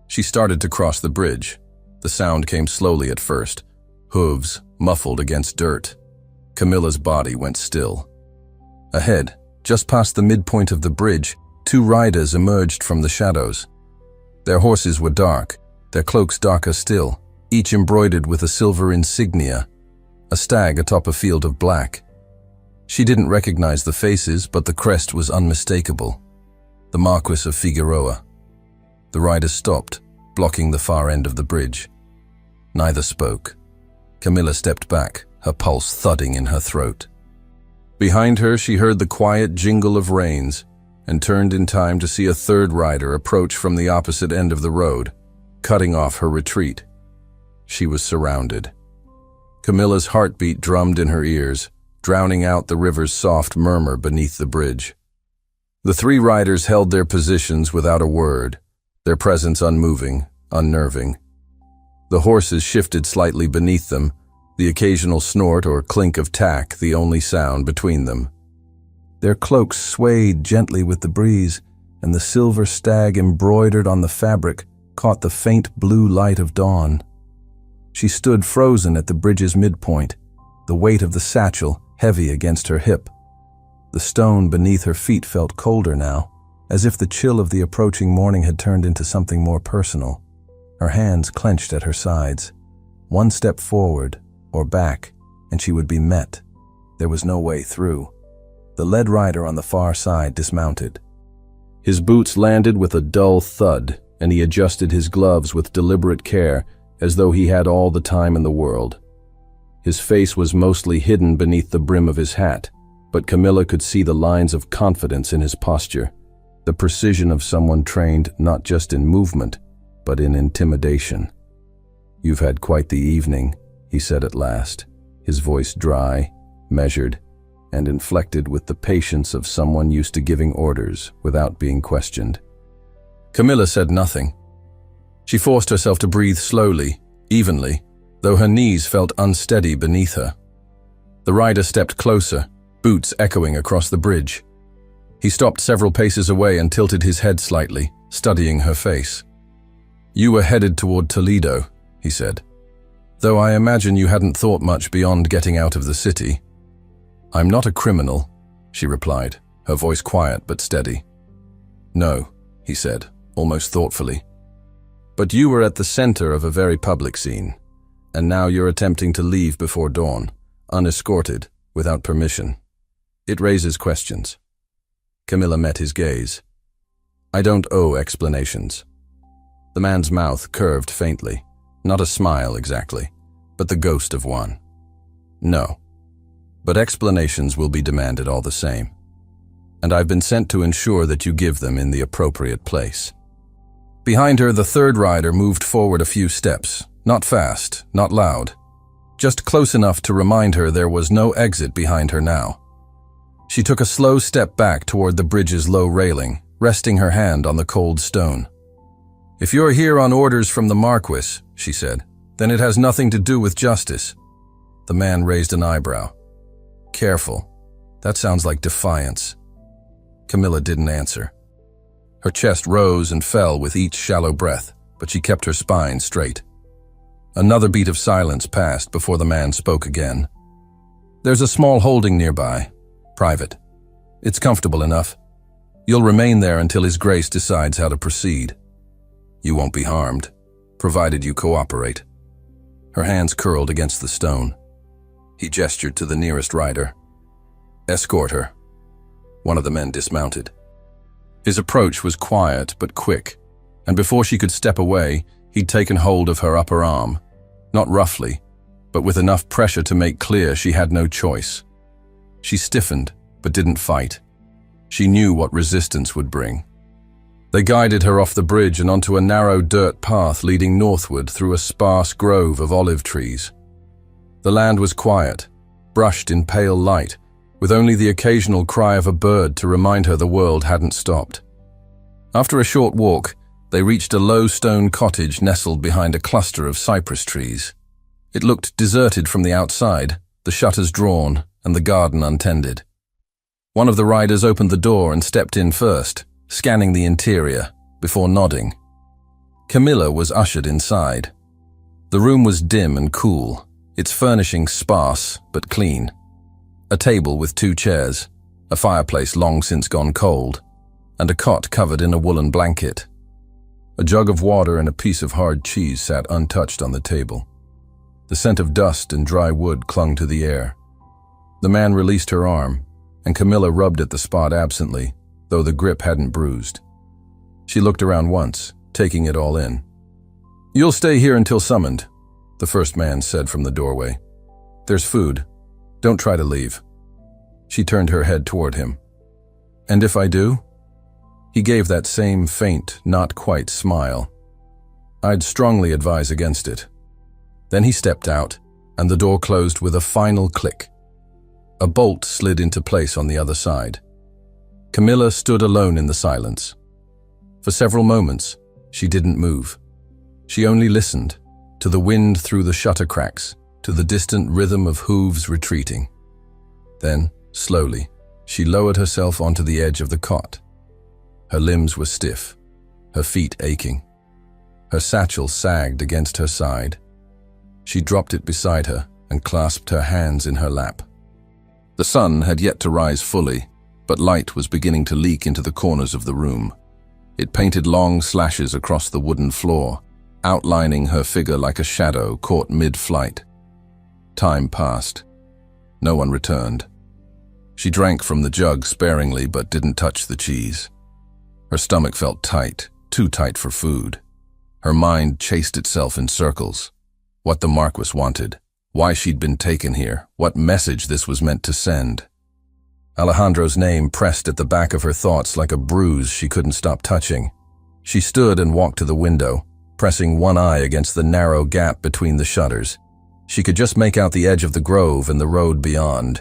She started to cross the bridge. The sound came slowly at first, hooves muffled against dirt. Camilla's body went still. Ahead, just past the midpoint of the bridge, 2 riders emerged from the shadows. Their horses were dark, their cloaks darker still, each embroidered with a silver insignia, a stag atop a field of black. She didn't recognize the faces, but the crest was unmistakable. The Marquis of Figueroa. The riders stopped, blocking the far end of the bridge. Neither spoke. Camilla stepped back, her pulse thudding in her throat. Behind her, she heard the quiet jingle of reins and turned in time to see a 3rd rider approach from the opposite end of the road, cutting off her retreat. She was surrounded. Camilla's heartbeat drummed in her ears, drowning out the river's soft murmur beneath the bridge. The 3 riders held their positions without a word, their presence unmoving, unnerving. The horses shifted slightly beneath them, the occasional snort or clink of tack the only sound between them. Their cloaks swayed gently with the breeze, and the silver stag embroidered on the fabric caught the faint blue light of dawn. She stood frozen at the bridge's midpoint, the weight of the satchel heavy against her hip. The stone beneath her feet felt colder now, as if the chill of the approaching morning had turned into something more personal. Her hands clenched at her sides. One step forward, or back, and she would be met. There was no way through. The lead rider on the far side dismounted. His boots landed with a dull thud, and he adjusted his gloves with deliberate care, as though he had all the time in the world. His face was mostly hidden beneath the brim of his hat, but Camilla could see the lines of confidence in his posture, the precision of someone trained not just in movement, but in intimidation. "You've had quite the evening," he said at last, his voice dry, measured, and inflected with the patience of someone used to giving orders without being questioned. Camilla said nothing. She forced herself to breathe slowly, evenly, though her knees felt unsteady beneath her. The rider stepped closer, boots echoing across the bridge. He stopped several paces away and tilted his head slightly, studying her face. "You were headed toward Toledo," he said, "though I imagine you hadn't thought much beyond getting out of the city." "I'm not a criminal," she replied, her voice quiet but steady. "No," he said, almost thoughtfully. "But you were at the center of a very public scene, and now you're attempting to leave before dawn, unescorted, without permission. It raises questions." Camilla met his gaze. "I don't owe explanations." The man's mouth curved faintly, not a smile exactly, but the ghost of one. "No. But explanations will be demanded all the same. And I've been sent to ensure that you give them in the appropriate place." Behind her, the third rider moved forward a few steps, not fast, not loud, just close enough to remind her there was no exit behind her now. She took a slow step back toward the bridge's low railing, resting her hand on the cold stone. "If you're here on orders from the Marquis," she said, "then it has nothing to do with justice." The man raised an eyebrow. "Careful. That sounds like defiance." Camilla didn't answer. Her chest rose and fell with each shallow breath, but she kept her spine straight. Another beat of silence passed before the man spoke again. "There's a small holding nearby. Private. It's comfortable enough. You'll remain there until His Grace decides how to proceed. You won't be harmed, provided you cooperate." Her hands curled against the stone. He gestured to the nearest rider. "Escort her." One of the men dismounted. His approach was quiet but quick, and before she could step away, he'd taken hold of her upper arm, not roughly, but with enough pressure to make clear she had no choice. She stiffened, but didn't fight. She knew what resistance would bring. They guided her off the bridge and onto a narrow dirt path leading northward through a sparse grove of olive trees. The land was quiet, brushed in pale light, with only the occasional cry of a bird to remind her the world hadn't stopped. After a short walk, they reached a low stone cottage nestled behind a cluster of cypress trees. It looked deserted from the outside, the shutters drawn and the garden untended. One of the riders opened the door and stepped in first, scanning the interior, before nodding. Camilla was ushered inside. The room was dim and cool, its furnishings sparse but clean. A table with 2 chairs, a fireplace long since gone cold, and a cot covered in a woolen blanket. A jug of water and a piece of hard cheese sat untouched on the table. The scent of dust and dry wood clung to the air. The man released her arm, and Camilla rubbed at the spot absently, though the grip hadn't bruised. She looked around once, taking it all in. "You'll stay here until summoned," the first man said from the doorway. "There's food. Don't try to leave." She turned her head toward him. "And if I do?" He gave that same faint, not quite smile. "I'd strongly advise against it." Then he stepped out, and the door closed with a final click. A bolt slid into place on the other side. Camilla stood alone in the silence. For several moments, she didn't move. She only listened, to the wind through the shutter cracks, to the distant rhythm of hooves retreating. Then, slowly, she lowered herself onto the edge of the cot. Her limbs were stiff, her feet aching. Her satchel sagged against her side. She dropped it beside her and clasped her hands in her lap. The sun had yet to rise fully, but light was beginning to leak into the corners of the room. It painted long slashes across the wooden floor, outlining her figure like a shadow caught mid-flight. Time passed. No one returned. She drank from the jug sparingly but didn't touch the cheese. Her stomach felt tight, too tight for food. Her mind chased itself in circles. What the Marquis wanted, why she'd been taken here, what message this was meant to send. Alejandro's name pressed at the back of her thoughts like a bruise she couldn't stop touching. She stood and walked to the window, pressing one eye against the narrow gap between the shutters. She could just make out the edge of the grove and the road beyond.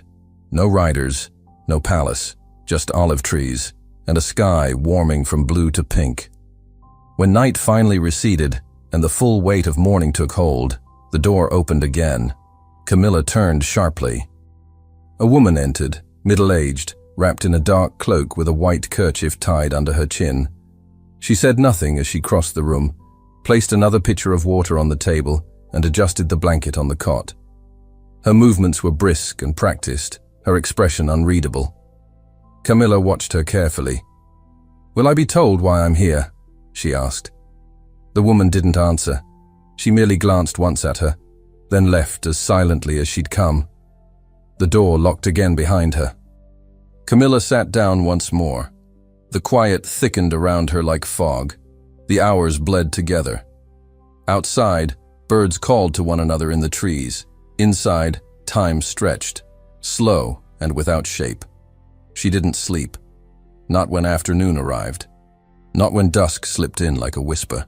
No riders, no palace, just olive trees, and a sky warming from blue to pink. When night finally receded and the full weight of morning took hold, the door opened again. Camilla turned sharply. A woman entered, middle-aged, wrapped in a dark cloak with a white kerchief tied under her chin. She said nothing as she crossed the room, placed another pitcher of water on the table, and adjusted the blanket on the cot. Her movements were brisk and practiced, her expression unreadable. Camilla watched her carefully. "Will I be told why I'm here?" she asked. The woman didn't answer. She merely glanced once at her, then left as silently as she'd come. The door locked again behind her. Camilla sat down once more. The quiet thickened around her like fog. The hours bled together. Outside, birds called to one another in the trees. Inside, time stretched, slow and without shape. She didn't sleep. Not when afternoon arrived. Not when dusk slipped in like a whisper.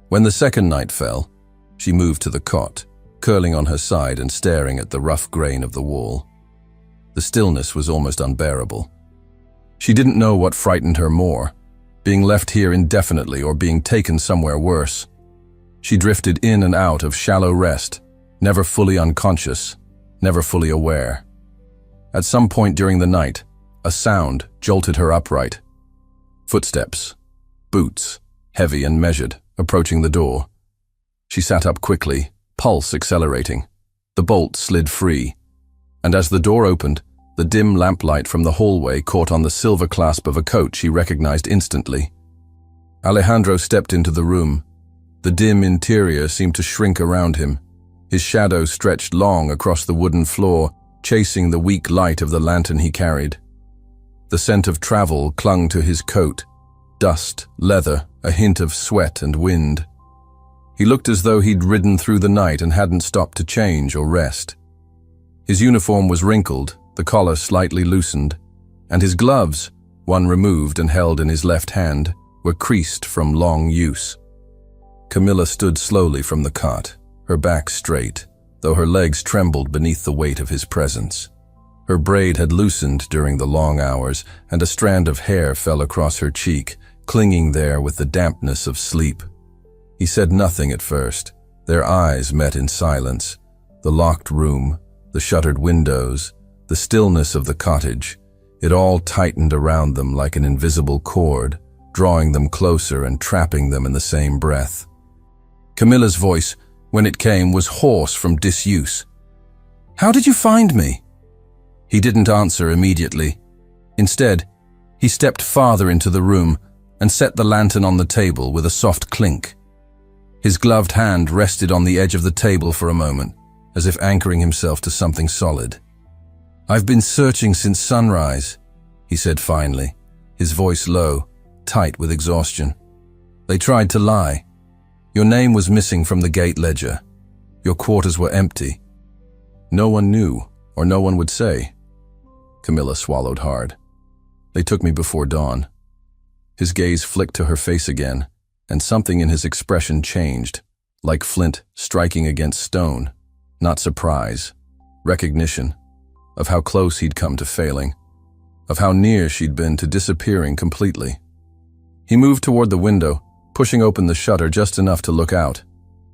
When the second night fell, she moved to the cot, curling on her side and staring at the rough grain of the wall. The stillness was almost unbearable. She didn't know what frightened her more, being left here indefinitely or being taken somewhere worse. She drifted in and out of shallow rest, never fully unconscious, never fully aware. At some point during the night, a sound jolted her upright. Footsteps, boots, heavy and measured, approaching the door. She sat up quickly, pulse accelerating. The bolt slid free, and as the door opened, the dim lamplight from the hallway caught on the silver clasp of a coat she recognized instantly. Alejandro stepped into the room. The dim interior seemed to shrink around him. His shadow stretched long across the wooden floor, chasing the weak light of the lantern he carried. The scent of travel clung to his coat, dust, leather, a hint of sweat and wind. He looked as though he'd ridden through the night and hadn't stopped to change or rest. His uniform was wrinkled, the collar slightly loosened, and his gloves, one removed and held in his left hand, were creased from long use. Camilla stood slowly from the cot, her back straight, though her legs trembled beneath the weight of his presence. Her braid had loosened during the long hours, and a strand of hair fell across her cheek, clinging there with the dampness of sleep. He said nothing at first. Their eyes met in silence. The locked room, the shuttered windows, the stillness of the cottage, it all tightened around them like an invisible cord, drawing them closer and trapping them in the same breath. Camilla's voice, when it came, was hoarse from disuse. "How did you find me?" He didn't answer immediately. Instead, he stepped farther into the room and set the lantern on the table with a soft clink. His gloved hand rested on the edge of the table for a moment, as if anchoring himself to something solid. "I've been searching since sunrise," he said finally, his voice low, tight with exhaustion. "They tried to lie. Your name was missing from the gate ledger. Your quarters were empty. No one knew, or no one would say." Camilla swallowed hard. "They took me before dawn." His gaze flicked to her face again, and something in his expression changed, like flint striking against stone. Not surprise, recognition of how close he'd come to failing, of how near she'd been to disappearing completely. He moved toward the window, pushing open the shutter just enough to look out.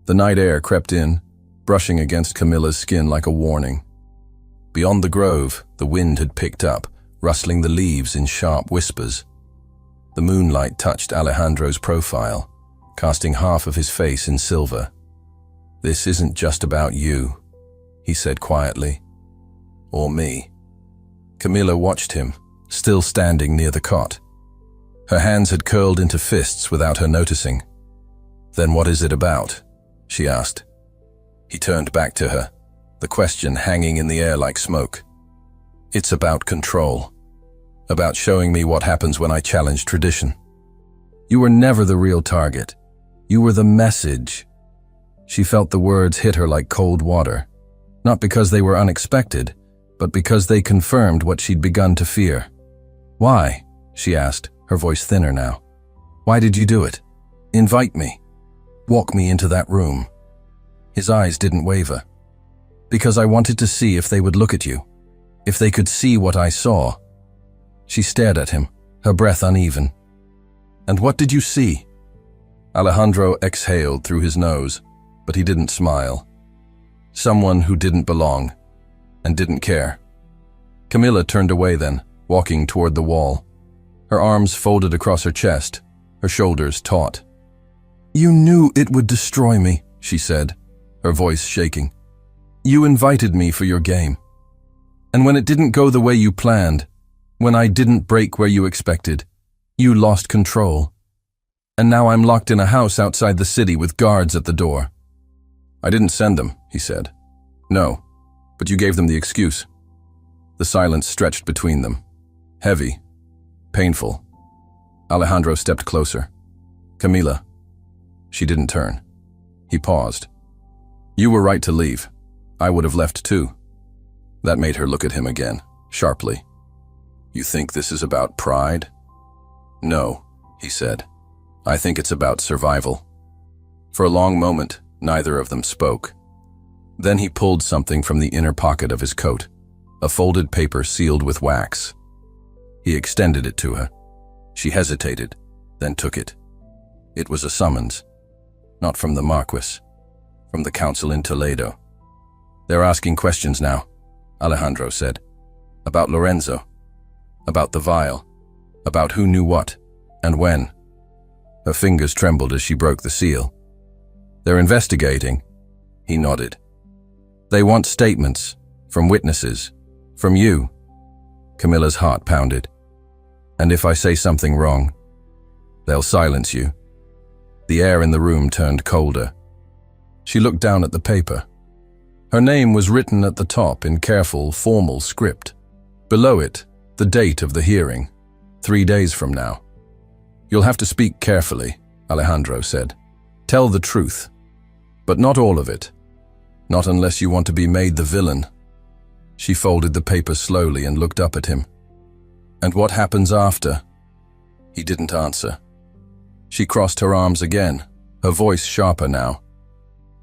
The night air crept in, brushing against Camilla's skin like a warning. Beyond the grove, the wind had picked up, rustling the leaves in sharp whispers. The moonlight touched Alejandro's profile, casting half of his face in silver. "This isn't just about you," he said quietly. "Or me." Camilla watched him, still standing near the cot. Her hands had curled into fists without her noticing. "Then what is it about?" she asked. He turned back to her, the question hanging in the air like smoke. "It's about control. About showing me what happens when I challenge tradition. You were never the real target. You were the message." She felt the words hit her like cold water, not because they were unexpected, but because they confirmed what she'd begun to fear. "Why?" she asked, her voice thinner now. "Why did you do it? Invite me. Walk me into that room." His eyes didn't waver. "Because I wanted to see if they would look at you, if they could see what I saw." She stared at him, her breath uneven. "And what did you see?" Alejandro exhaled through his nose, but he didn't smile. Someone who didn't belong, and didn't care. Camilla turned away then, walking toward the wall. Her arms folded across her chest, her shoulders taut. "You knew it would destroy me," she said, her voice shaking. "You invited me for your game. And when it didn't go the way you planned, when I didn't break where you expected, you lost control. And now I'm locked in a house outside the city with guards at the door." "I didn't send them," he said. "No, but you gave them the excuse." The silence stretched between them. Heavy. Painful. Alejandro stepped closer. "Camila." She didn't turn. He paused. "You were right to leave. I would have left too." That made her look at him again, sharply. "You think this is about pride?" "No," he said. "I think it's about survival." For a long moment, neither of them spoke. Then he pulled something from the inner pocket of his coat, a folded paper sealed with wax. He extended it to her. She hesitated, then took it. It was a summons. Not from the Marquis, from the council in Toledo. "They're asking questions now," Alejandro said. "About Lorenzo. About the vial. About who knew what, and when." Her fingers trembled as she broke the seal. "They're investigating." He nodded. "They want statements, from witnesses, from you." Camilla's heart pounded. "And if I say something wrong, they'll silence you." The air in the room turned colder. She looked down at the paper. Her name was written at the top in careful, formal script. Below it, the date of the hearing, 3 days from now. "You'll have to speak carefully," Alejandro said. "Tell the truth, but not all of it. Not unless you want to be made the villain." She folded the paper slowly and looked up at him. "And what happens after?" He didn't answer. She crossed her arms again, her voice sharper now.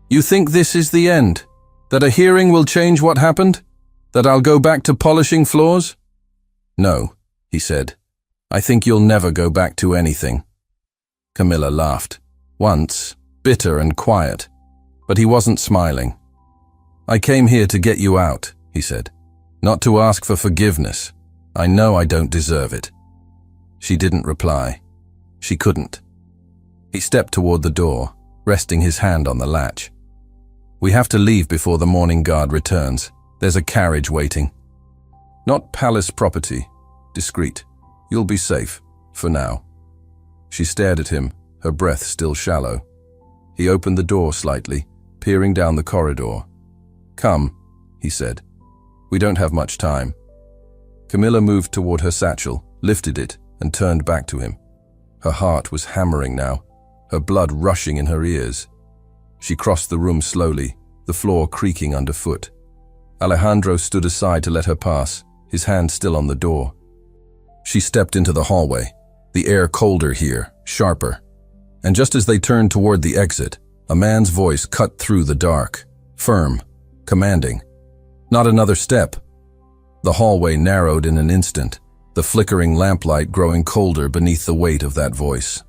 "You think this is the end? That a hearing will change what happened? That I'll go back to polishing floors?" "No," he said. "I think you'll never go back to anything." Camilla laughed, once, bitter and quiet, but he wasn't smiling. "I came here to get you out," he said. "Not to ask for forgiveness. I know I don't deserve it." She didn't reply. She couldn't. He stepped toward the door, resting his hand on the latch. "We have to leave before the morning guard returns. There's a carriage waiting." "Not palace property. Discreet. You'll be safe, for now." She stared at him, her breath still shallow. He opened the door slightly, peering down the corridor. "Come," he said. "We don't have much time." Camilla moved toward her satchel, lifted it, and turned back to him. Her heart was hammering now, her blood rushing in her ears. She crossed the room slowly, the floor creaking underfoot. Alejandro stood aside to let her pass, his hand still on the door. She stepped into the hallway, the air colder here, sharper. And just as they turned toward the exit, a man's voice cut through the dark, firm, commanding. "Not another step." The hallway narrowed in an instant, the flickering lamplight growing colder beneath the weight of that voice.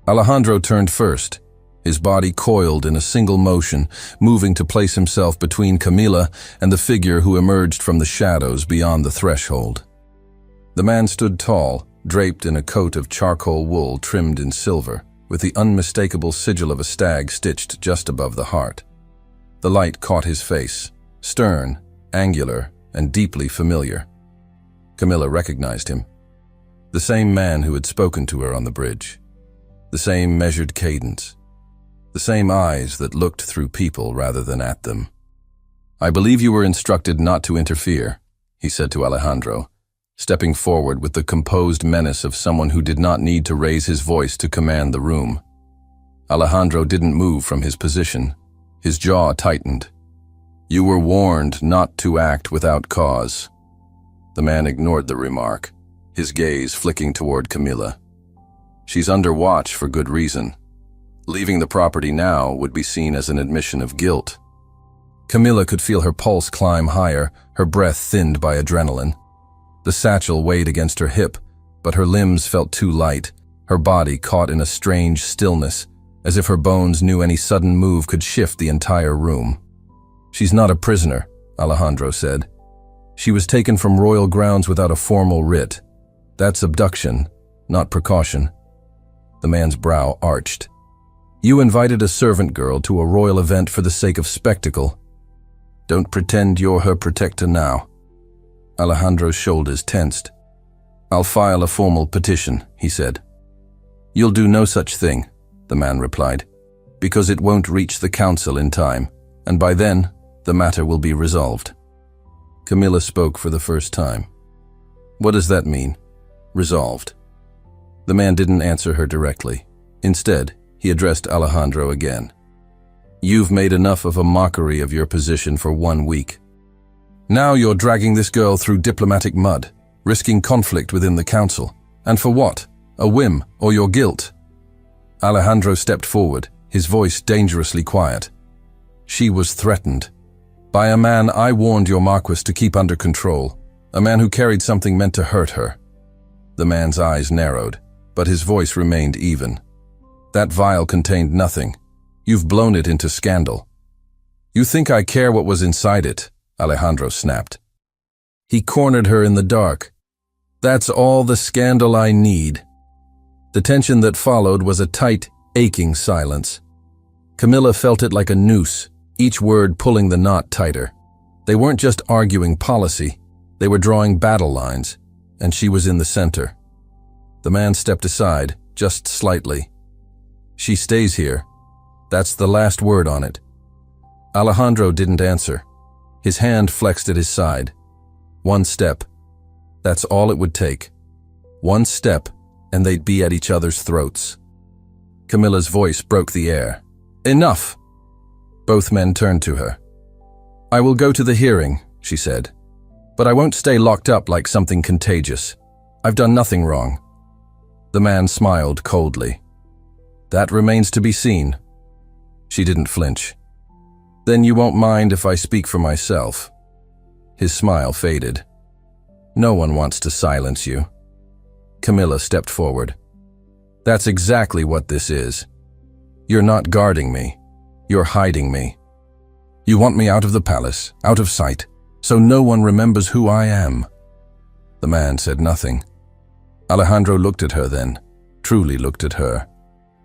Alejandro turned first, his body coiled in a single motion, moving to place himself between Camilla and the figure who emerged from the shadows beyond the threshold. The man stood tall, draped in a coat of charcoal wool trimmed in silver, with the unmistakable sigil of a stag stitched just above the heart. The light caught his face, stern, angular, and deeply familiar. Camilla recognized him. The same man who had spoken to her on the bridge. The same measured cadence. The same eyes that looked through people rather than at them. "I believe you were instructed not to interfere," he said to Alejandro, stepping forward with the composed menace of someone who did not need to raise his voice to command the room. Alejandro didn't move from his position. His jaw tightened. "You were warned not to act without cause." The man ignored the remark, his gaze flicking toward Camilla. "She's under watch for good reason. Leaving the property now would be seen as an admission of guilt." Camilla could feel her pulse climb higher, her breath thinned by adrenaline. The satchel weighed against her hip, but her limbs felt too light, her body caught in a strange stillness, as if her bones knew any sudden move could shift the entire room. "She's not a prisoner," Alejandro said. "She was taken from royal grounds without a formal writ. That's abduction, not precaution." The man's brow arched. "You invited a servant girl to a royal event for the sake of spectacle. Don't pretend you're her protector now." Alejandro's shoulders tensed. "I'll file a formal petition," he said. "You'll do no such thing," the man replied, "because it won't reach the council in time, and by then, the matter will be resolved." Camilla spoke for the first time. "What does that mean? Resolved?" The man didn't answer her directly. Instead, he addressed Alejandro again. "You've made enough of a mockery of your position for 1 week. Now you're dragging this girl through diplomatic mud, risking conflict within the council. And for what? A whim or your guilt?" Alejandro stepped forward, his voice dangerously quiet. "She was threatened. By a man I warned your Marquis to keep under control, a man who carried something meant to hurt her." The man's eyes narrowed, but his voice remained even. "That vial contained nothing. You've blown it into scandal." "You think I care what was inside it?" Alejandro snapped. He cornered her in the dark. "That's all the scandal I need." The tension that followed was a tight, aching silence. Camilla felt it like a noose, each word pulling the knot tighter. They weren't just arguing policy, they were drawing battle lines, and she was in the center. The man stepped aside, just slightly. "She stays here. That's the last word on it." Alejandro didn't answer. His hand flexed at his side. One step. That's all it would take. One step, and they'd be at each other's throats. Camilla's voice broke the air. "Enough!" Both men turned to her. "I will go to the hearing," she said. "But I won't stay locked up like something contagious. I've done nothing wrong." The man smiled coldly. "That remains to be seen." She didn't flinch. "Then you won't mind if I speak for myself." His smile faded. "No one wants to silence you." Camilla stepped forward. "That's exactly what this is. You're not guarding me. You're hiding me. You want me out of the palace, out of sight, so no one remembers who I am." The man said nothing. Alejandro looked at her then, truly looked at her,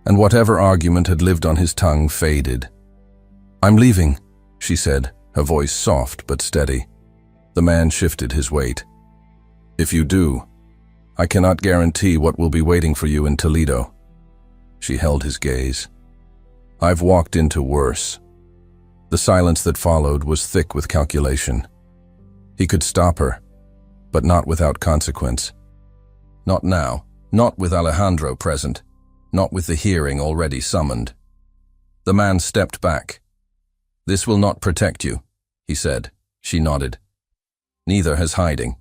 and whatever argument had lived on his tongue faded. "I'm leaving," she said, her voice soft but steady. The man shifted his weight. "If you do, I cannot guarantee what will be waiting for you in Toledo." She held his gaze. "I've walked into worse." The silence that followed was thick with calculation. He could stop her, but not without consequence. Not now, not with Alejandro present, not with the hearing already summoned. The man stepped back. "This will not protect you," he said. She nodded. "Neither has hiding."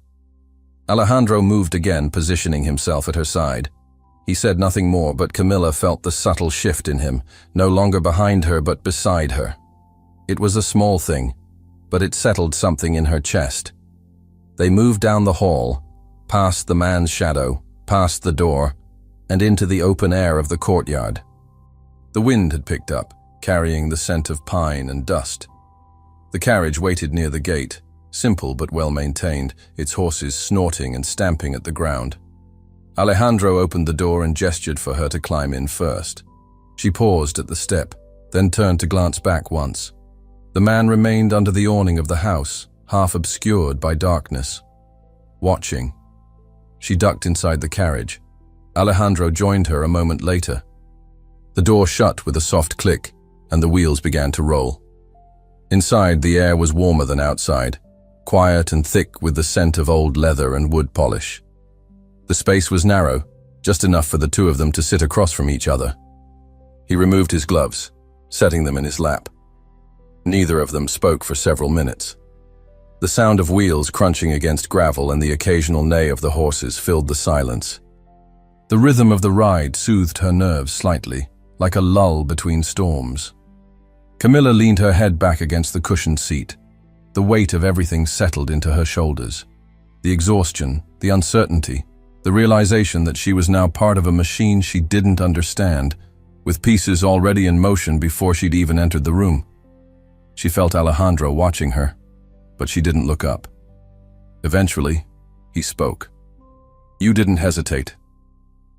Alejandro moved again, positioning himself at her side. He said nothing more, but Camilla felt the subtle shift in him, no longer behind her but beside her. It was a small thing, but it settled something in her chest. They moved down the hall, past the man's shadow, past the door, and into the open air of the courtyard. The wind had picked up, carrying the scent of pine and dust. The carriage waited near the gate, simple but well-maintained, its horses snorting and stamping at the ground. Alejandro opened the door and gestured for her to climb in first. She paused at the step, then turned to glance back once. The man remained under the awning of the house, half obscured by darkness. Watching, She ducked inside the carriage. Alejandro joined her a moment later. The door shut with a soft click, and the wheels began to roll. Inside, the air was warmer than outside, quiet and thick with the scent of old leather and wood polish. The space was narrow, just enough for the two of them to sit across from each other. He removed his gloves, setting them in his lap. Neither of them spoke for several minutes. The sound of wheels crunching against gravel and the occasional neigh of the horses filled the silence. The rhythm of the ride soothed her nerves slightly, like a lull between storms. Camilla leaned her head back against the cushioned seat. The weight of everything settled into her shoulders. The exhaustion, the uncertainty, the realization that she was now part of a machine she didn't understand, with pieces already in motion before she'd even entered the room. She felt Alejandro watching her, but she didn't look up. Eventually, he spoke. "You didn't hesitate."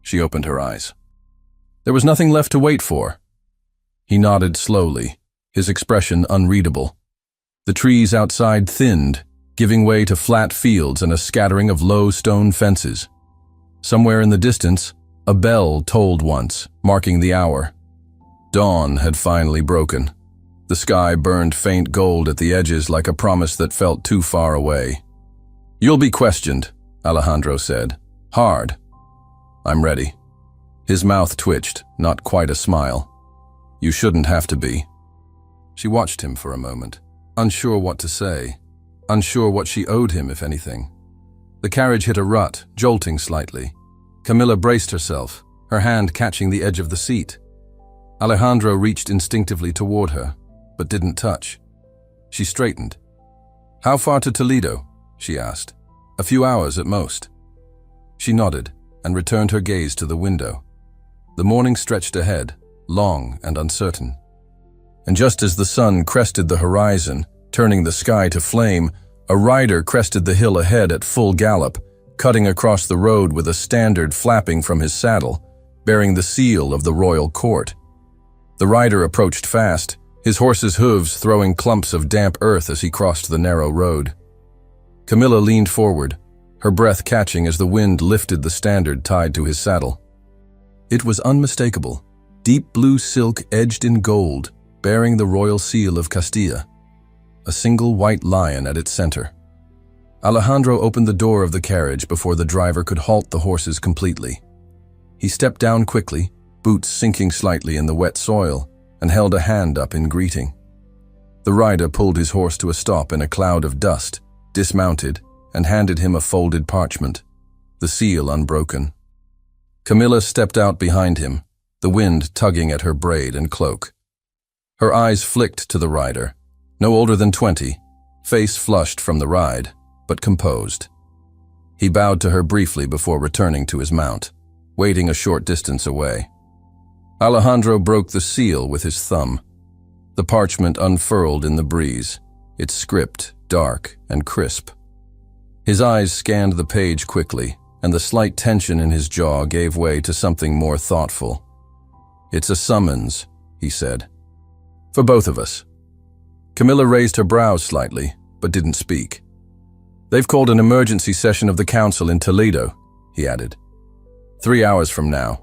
She opened her eyes. There was nothing left to wait for. He nodded slowly, his expression unreadable. The trees outside thinned, giving way to flat fields and a scattering of low stone fences. Somewhere in the distance, a bell tolled once, marking the hour. Dawn had finally broken. The sky burned faint gold at the edges like a promise that felt too far away. "You'll be questioned," Alejandro said. "Hard." "I'm ready." His mouth twitched, not quite a smile. "You shouldn't have to be." She watched him for a moment, unsure what to say, unsure what she owed him, if anything. The carriage hit a rut, jolting slightly. Camilla braced herself, her hand catching the edge of the seat. Alejandro reached instinctively toward her, but didn't touch. She straightened. "How far to Toledo?" she asked. "A few hours at most." She nodded and returned her gaze to the window. The morning stretched ahead, long and uncertain. And just as the sun crested the horizon, turning the sky to flame, a rider crested the hill ahead at full gallop, cutting across the road with a standard flapping from his saddle, bearing the seal of the royal court. The rider approached fast, his horse's hooves throwing clumps of damp earth as he crossed the narrow road. Camilla leaned forward, her breath catching as the wind lifted the standard tied to his saddle. It was unmistakable, deep blue silk edged in gold, bearing the royal seal of Castilla, a single white lion at its center. Alejandro opened the door of the carriage before the driver could halt the horses completely. He stepped down quickly, boots sinking slightly in the wet soil, and held a hand up in greeting. The rider pulled his horse to a stop in a cloud of dust, dismounted, and handed him a folded parchment, the seal unbroken. Camilla stepped out behind him, the wind tugging at her braid and cloak. Her eyes flicked to the rider, no older than 20, face flushed from the ride, but composed. He bowed to her briefly before returning to his mount, waiting a short distance away. Alejandro broke the seal with his thumb. The parchment unfurled in the breeze, its script dark and crisp. His eyes scanned the page quickly, and the slight tension in his jaw gave way to something more thoughtful. "It's a summons," he said. "For both of us." Camilla raised her brows slightly, but didn't speak. "They've called an emergency session of the council in Toledo," he added. 3 hours from now."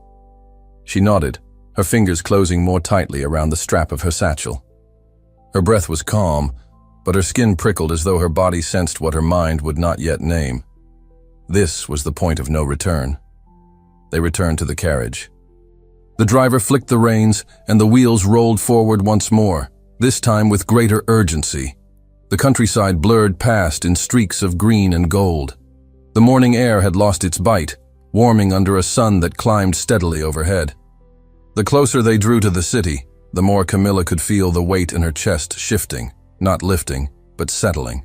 She nodded, her fingers closing more tightly around the strap of her satchel. Her breath was calm, but her skin prickled as though her body sensed what her mind would not yet name. This was the point of no return. They returned to the carriage. The driver flicked the reins, and the wheels rolled forward once more, this time with greater urgency. The countryside blurred past in streaks of green and gold. The morning air had lost its bite, warming under a sun that climbed steadily overhead. The closer they drew to the city, the more Camilla could feel the weight in her chest shifting, not lifting, but settling.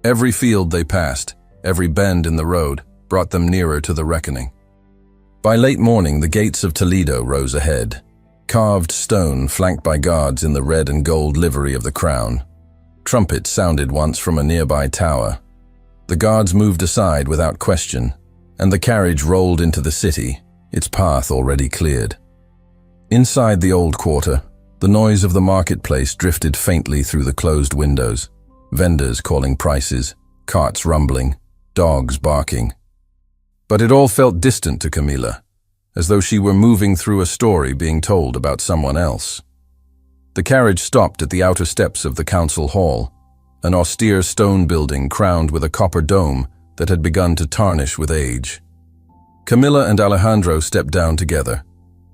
Every field they passed, every bend in the road, brought them nearer to the reckoning. By late morning, the gates of Toledo rose ahead, carved stone flanked by guards in the red and gold livery of the crown. Trumpets sounded once from a nearby tower. The guards moved aside without question, and the carriage rolled into the city, its path already cleared. Inside the old quarter, the noise of the marketplace drifted faintly through the closed windows, vendors calling prices, carts rumbling, dogs barking. But it all felt distant to Camilla, as though she were moving through a story being told about someone else. The carriage stopped at the outer steps of the council hall, an austere stone building crowned with a copper dome that had begun to tarnish with age. Camilla and Alejandro stepped down together.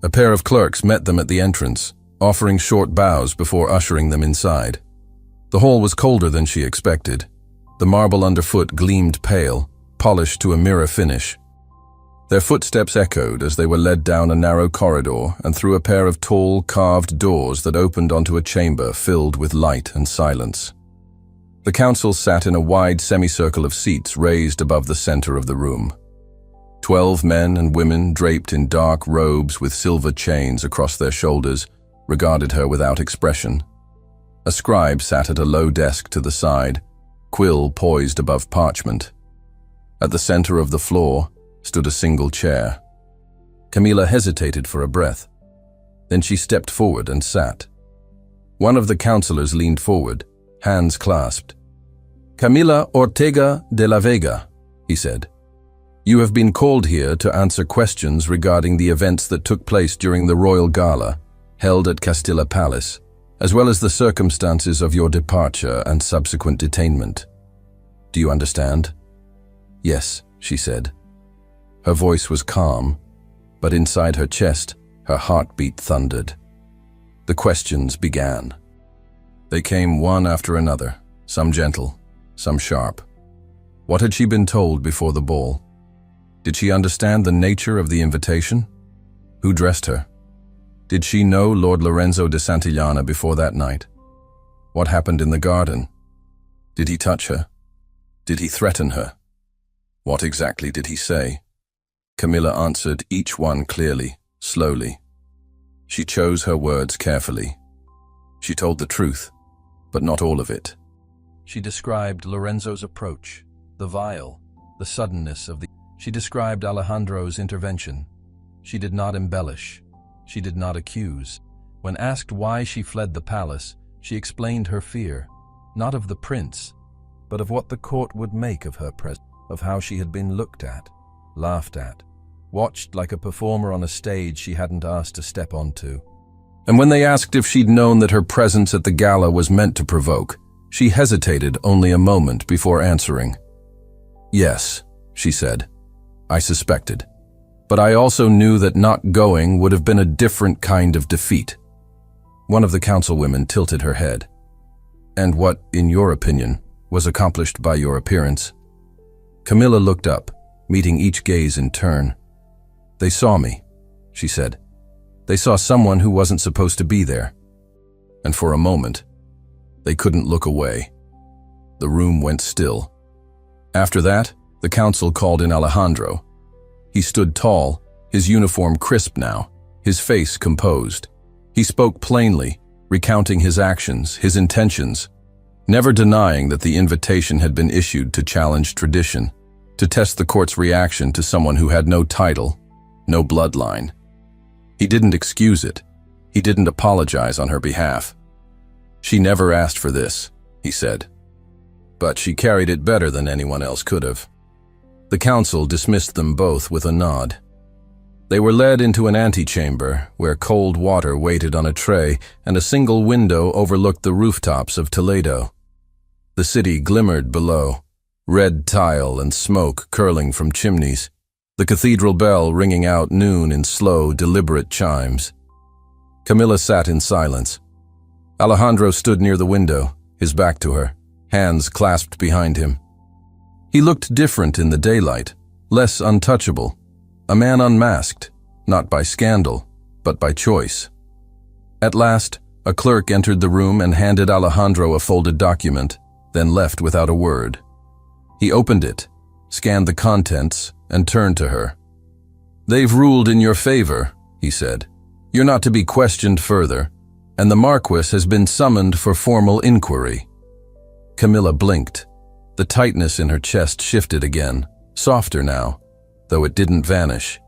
A pair of clerks met them at the entrance, offering short bows before ushering them inside. The hall was colder than she expected. The marble underfoot gleamed pale, polished to a mirror finish. Their footsteps echoed as they were led down a narrow corridor and through a pair of tall, carved doors that opened onto a chamber filled with light and silence. The council sat in a wide semicircle of seats raised above the center of the room. 12 men and women draped in dark robes with silver chains across their shoulders regarded her without expression. A scribe sat at a low desk to the side, quill poised above parchment. At the center of the floor stood a single chair. Camilla hesitated for a breath. Then she stepped forward and sat. One of the counselors leaned forward, hands clasped. "Camilla Ortega de la Vega," he said. "You have been called here to answer questions regarding the events that took place during the royal gala held at Castilla Palace, as well as the circumstances of your departure and subsequent detainment. Do you understand?" "Yes," she said. Her voice was calm, but inside her chest, her heartbeat thundered. The questions began. They came one after another, some gentle, some sharp. What had she been told before the ball? Did she understand the nature of the invitation? Who dressed her? Did she know Lord Lorenzo de Santillana before that night? What happened in the garden? Did he touch her? Did he threaten her? What exactly did he say? Camilla answered each one clearly, slowly. She chose her words carefully. She told the truth, but not all of it. She described Lorenzo's approach, the vial, the suddenness of the... She described Alejandro's intervention. She did not embellish. She did not accuse. When asked why she fled the palace, she explained her fear, not of the prince, but of what the court would make of her presence, of how she had been looked at, laughed at, watched like a performer on a stage she hadn't asked to step onto. And when they asked if she'd known that her presence at the gala was meant to provoke, she hesitated only a moment before answering. "Yes," she said. "I suspected. But I also knew that not going would have been a different kind of defeat." One of the councilwomen tilted her head. "And what, in your opinion, was accomplished by your appearance?" Camilla looked up, meeting each gaze in turn. "They saw me," she said. "They saw someone who wasn't supposed to be there. And for a moment, they couldn't look away." The room went still. After that, the council called in Alejandro. He stood tall, his uniform crisp now, his face composed. He spoke plainly, recounting his actions, his intentions, never denying that the invitation had been issued to challenge tradition, to test the court's reaction to someone who had no title, no bloodline. He didn't excuse it. He didn't apologize on her behalf. "She never asked for this," he said. "But she carried it better than anyone else could have." The council dismissed them both with a nod. They were led into an antechamber where cold water waited on a tray and a single window overlooked the rooftops of Toledo. The city glimmered below, red tile and smoke curling from chimneys, the cathedral bell ringing out noon in slow, deliberate chimes. Camilla sat in silence. Alejandro stood near the window, his back to her, hands clasped behind him. He looked different in the daylight, less untouchable, a man unmasked, not by scandal, but by choice. At last, a clerk entered the room and handed Alejandro a folded document, then left without a word. He opened it, scanned the contents, and turned to her. "They've ruled in your favor," he said. "You're not to be questioned further, and the Marquis has been summoned for formal inquiry." Camilla blinked. The tightness in her chest shifted again, softer now, though it didn't vanish.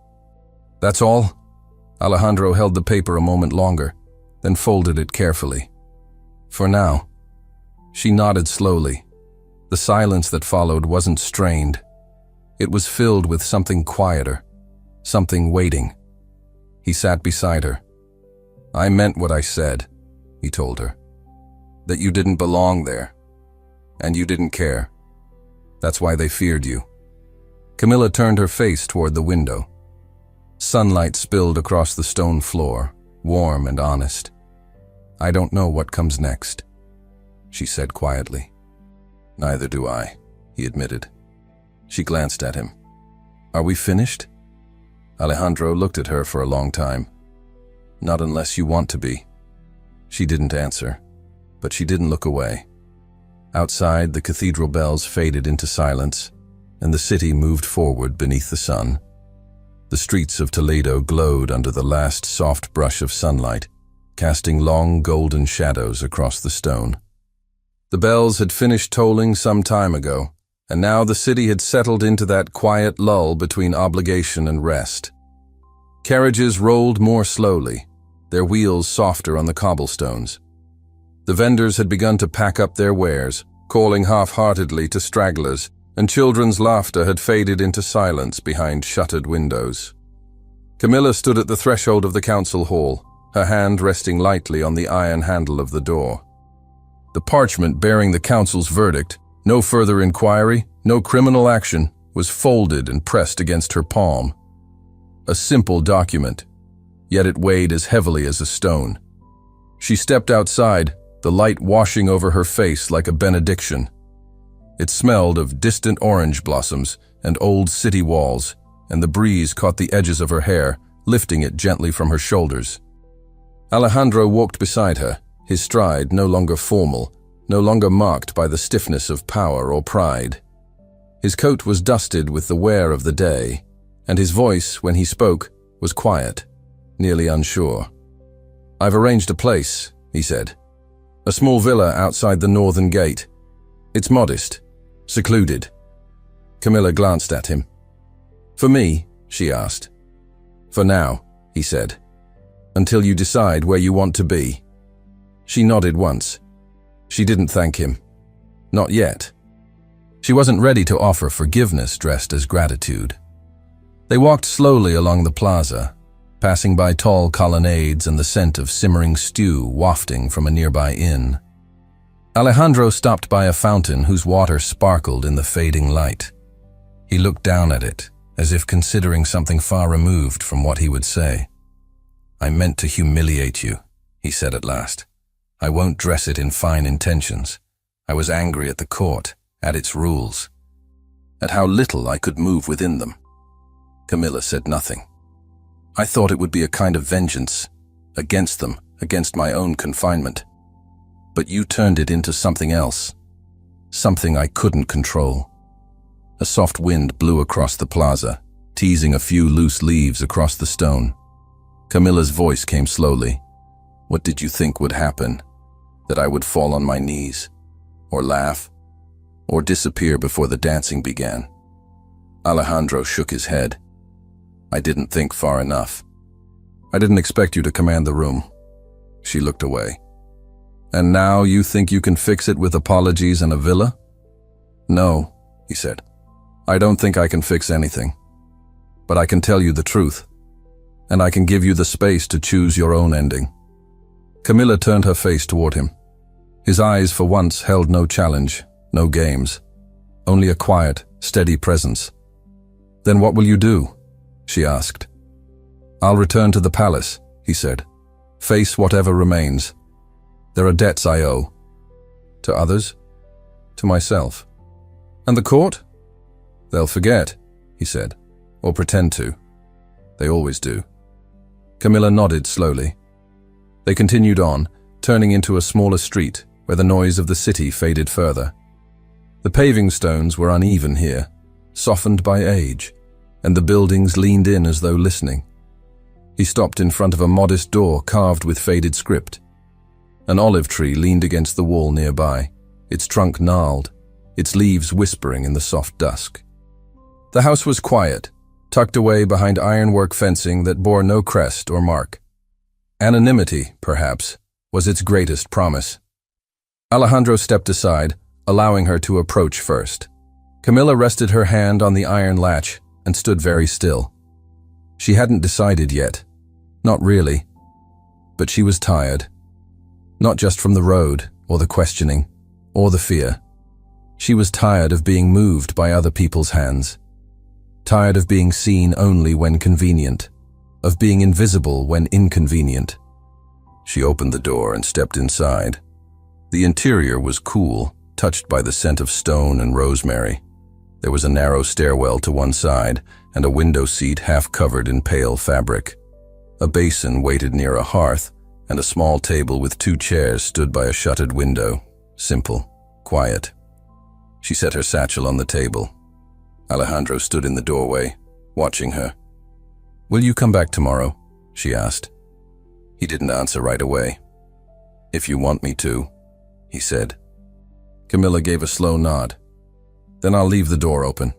"That's all?" Alejandro held the paper a moment longer, then folded it carefully. "For now." She nodded slowly. The silence that followed wasn't strained. It was filled with something quieter, something waiting. He sat beside her. "I meant what I said," he told her. "That you didn't belong there. And you didn't care. That's why they feared you." Camilla turned her face toward the window. Sunlight spilled across the stone floor, warm and honest. "I don't know what comes next," she said quietly. "Neither do I," he admitted. She glanced at him. "Are we finished?" Alejandro looked at her for a long time. "Not unless you want to be." She didn't answer, but she didn't look away. Outside, the cathedral bells faded into silence, and the city moved forward beneath the sun. The streets of Toledo glowed under the last soft brush of sunlight, casting long golden shadows across the stone. The bells had finished tolling some time ago, and now the city had settled into that quiet lull between obligation and rest. Carriages rolled more slowly, their wheels softer on the cobblestones. The vendors had begun to pack up their wares, calling half-heartedly to stragglers, and children's laughter had faded into silence behind shuttered windows. Camilla stood at the threshold of the council hall, her hand resting lightly on the iron handle of the door. The parchment bearing the council's verdict, no further inquiry, no criminal action, was folded and pressed against her palm. A simple document, yet it weighed as heavily as a stone. She stepped outside, the light washing over her face like a benediction. It smelled of distant orange blossoms and old city walls, and the breeze caught the edges of her hair, lifting it gently from her shoulders. Alejandro walked beside her, his stride no longer formal, no longer marked by the stiffness of power or pride. His coat was dusted with the wear of the day, and his voice, when he spoke, was quiet, nearly unsure. "I've arranged a place," he said. "A small villa outside the northern gate. It's modest, secluded." Camilla glanced at him. "For me?" she asked. "For now," he said. "Until you decide where you want to be." She nodded once. She didn't thank him. Not yet. She wasn't ready to offer forgiveness dressed as gratitude. They walked slowly along the plaza, passing by tall colonnades and the scent of simmering stew wafting from a nearby inn. Alejandro stopped by a fountain whose water sparkled in the fading light. He looked down at it, as if considering something far removed from what he would say. "I meant to humiliate you," he said at last. "I won't dress it in fine intentions. I was angry at the court, at its rules, at how little I could move within them." Camilla said nothing. "I thought it would be a kind of vengeance, against them, against my own confinement. But you turned it into something else, something I couldn't control." A soft wind blew across the plaza, teasing a few loose leaves across the stone. Camilla's voice came slowly. "What did you think would happen? That I would fall on my knees, or laugh, or disappear before the dancing began?" Alejandro shook his head. "I didn't think far enough. I didn't expect you to command the room." She looked away. "And now you think you can fix it with apologies and a villa?" "No," he said. "I don't think I can fix anything. But I can tell you the truth, and I can give you the space to choose your own ending." Camilla turned her face toward him. His eyes for once held no challenge, no games, only a quiet, steady presence. "Then what will you do?" she asked. "I'll return to the palace," he said. "Face whatever remains. There are debts I owe. To others, to myself. And the court? They'll forget," he said, "or pretend to. They always do." Camilla nodded slowly. They continued on, turning into a smaller street where the noise of the city faded further. The paving stones were uneven here, softened by age, and the buildings leaned in as though listening. He stopped in front of a modest door carved with faded script. An olive tree leaned against the wall nearby, its trunk gnarled, its leaves whispering in the soft dusk. The house was quiet, tucked away behind ironwork fencing that bore no crest or mark. Anonymity, perhaps, was its greatest promise. Alejandro stepped aside, allowing her to approach first. Camilla rested her hand on the iron latch and stood very still. She hadn't decided yet. Not really. But she was tired. Not just from the road, or the questioning, or the fear. She was tired of being moved by other people's hands. Tired of being seen only when convenient. Of being invisible when inconvenient. She opened the door and stepped inside. The interior was cool, touched by the scent of stone and rosemary. There was a narrow stairwell to one side and a window seat half covered in pale fabric. A basin waited near a hearth, and a small table with 2 chairs stood by a shuttered window. Simple, quiet. She set her satchel on the table. Alejandro stood in the doorway, watching her. "Will you come back tomorrow?" she asked. He didn't answer right away. "If you want me to," he said. Camilla gave a slow nod. "Then I'll leave the door open."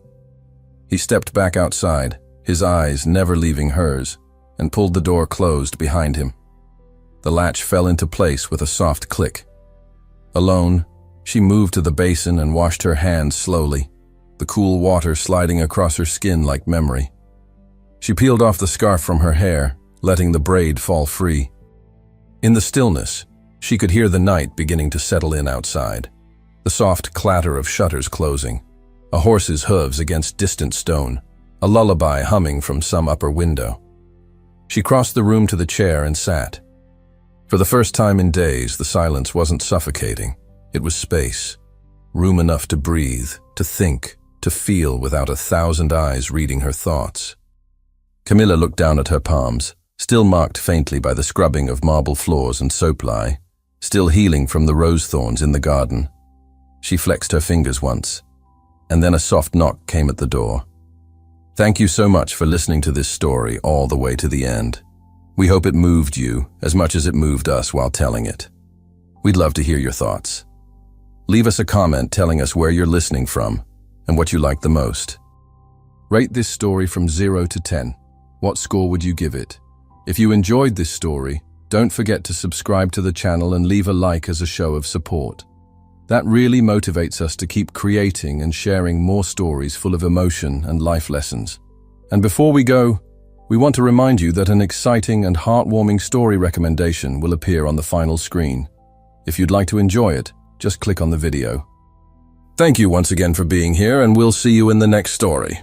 He stepped back outside, his eyes never leaving hers, and pulled the door closed behind him. The latch fell into place with a soft click. Alone, she moved to the basin and washed her hands slowly, the cool water sliding across her skin like memory. She peeled off the scarf from her hair, letting the braid fall free. In the stillness, she could hear the night beginning to settle in outside. The soft clatter of shutters closing, a horse's hooves against distant stone, a lullaby humming from some upper window. She crossed the room to the chair and sat. For the first time in days, the silence wasn't suffocating. It was space, room enough to breathe, to think, to feel without 1,000 eyes reading her thoughts. Camilla looked down at her palms, still marked faintly by the scrubbing of marble floors and soap lye, still healing from the rose thorns in the garden. She flexed her fingers once, and then a soft knock came at the door. Thank you so much for listening to this story all the way to the end. We hope it moved you as much as it moved us while telling it. We'd love to hear your thoughts. Leave us a comment telling us where you're listening from and what you like the most. Rate this story from 0 to 10. What score would you give it? If you enjoyed this story, don't forget to subscribe to the channel and leave a like as a show of support. That really motivates us to keep creating and sharing more stories full of emotion and life lessons. And before we go, we want to remind you that an exciting and heartwarming story recommendation will appear on the final screen. If you'd like to enjoy it, just click on the video. Thank you once again for being here, and we'll see you in the next story.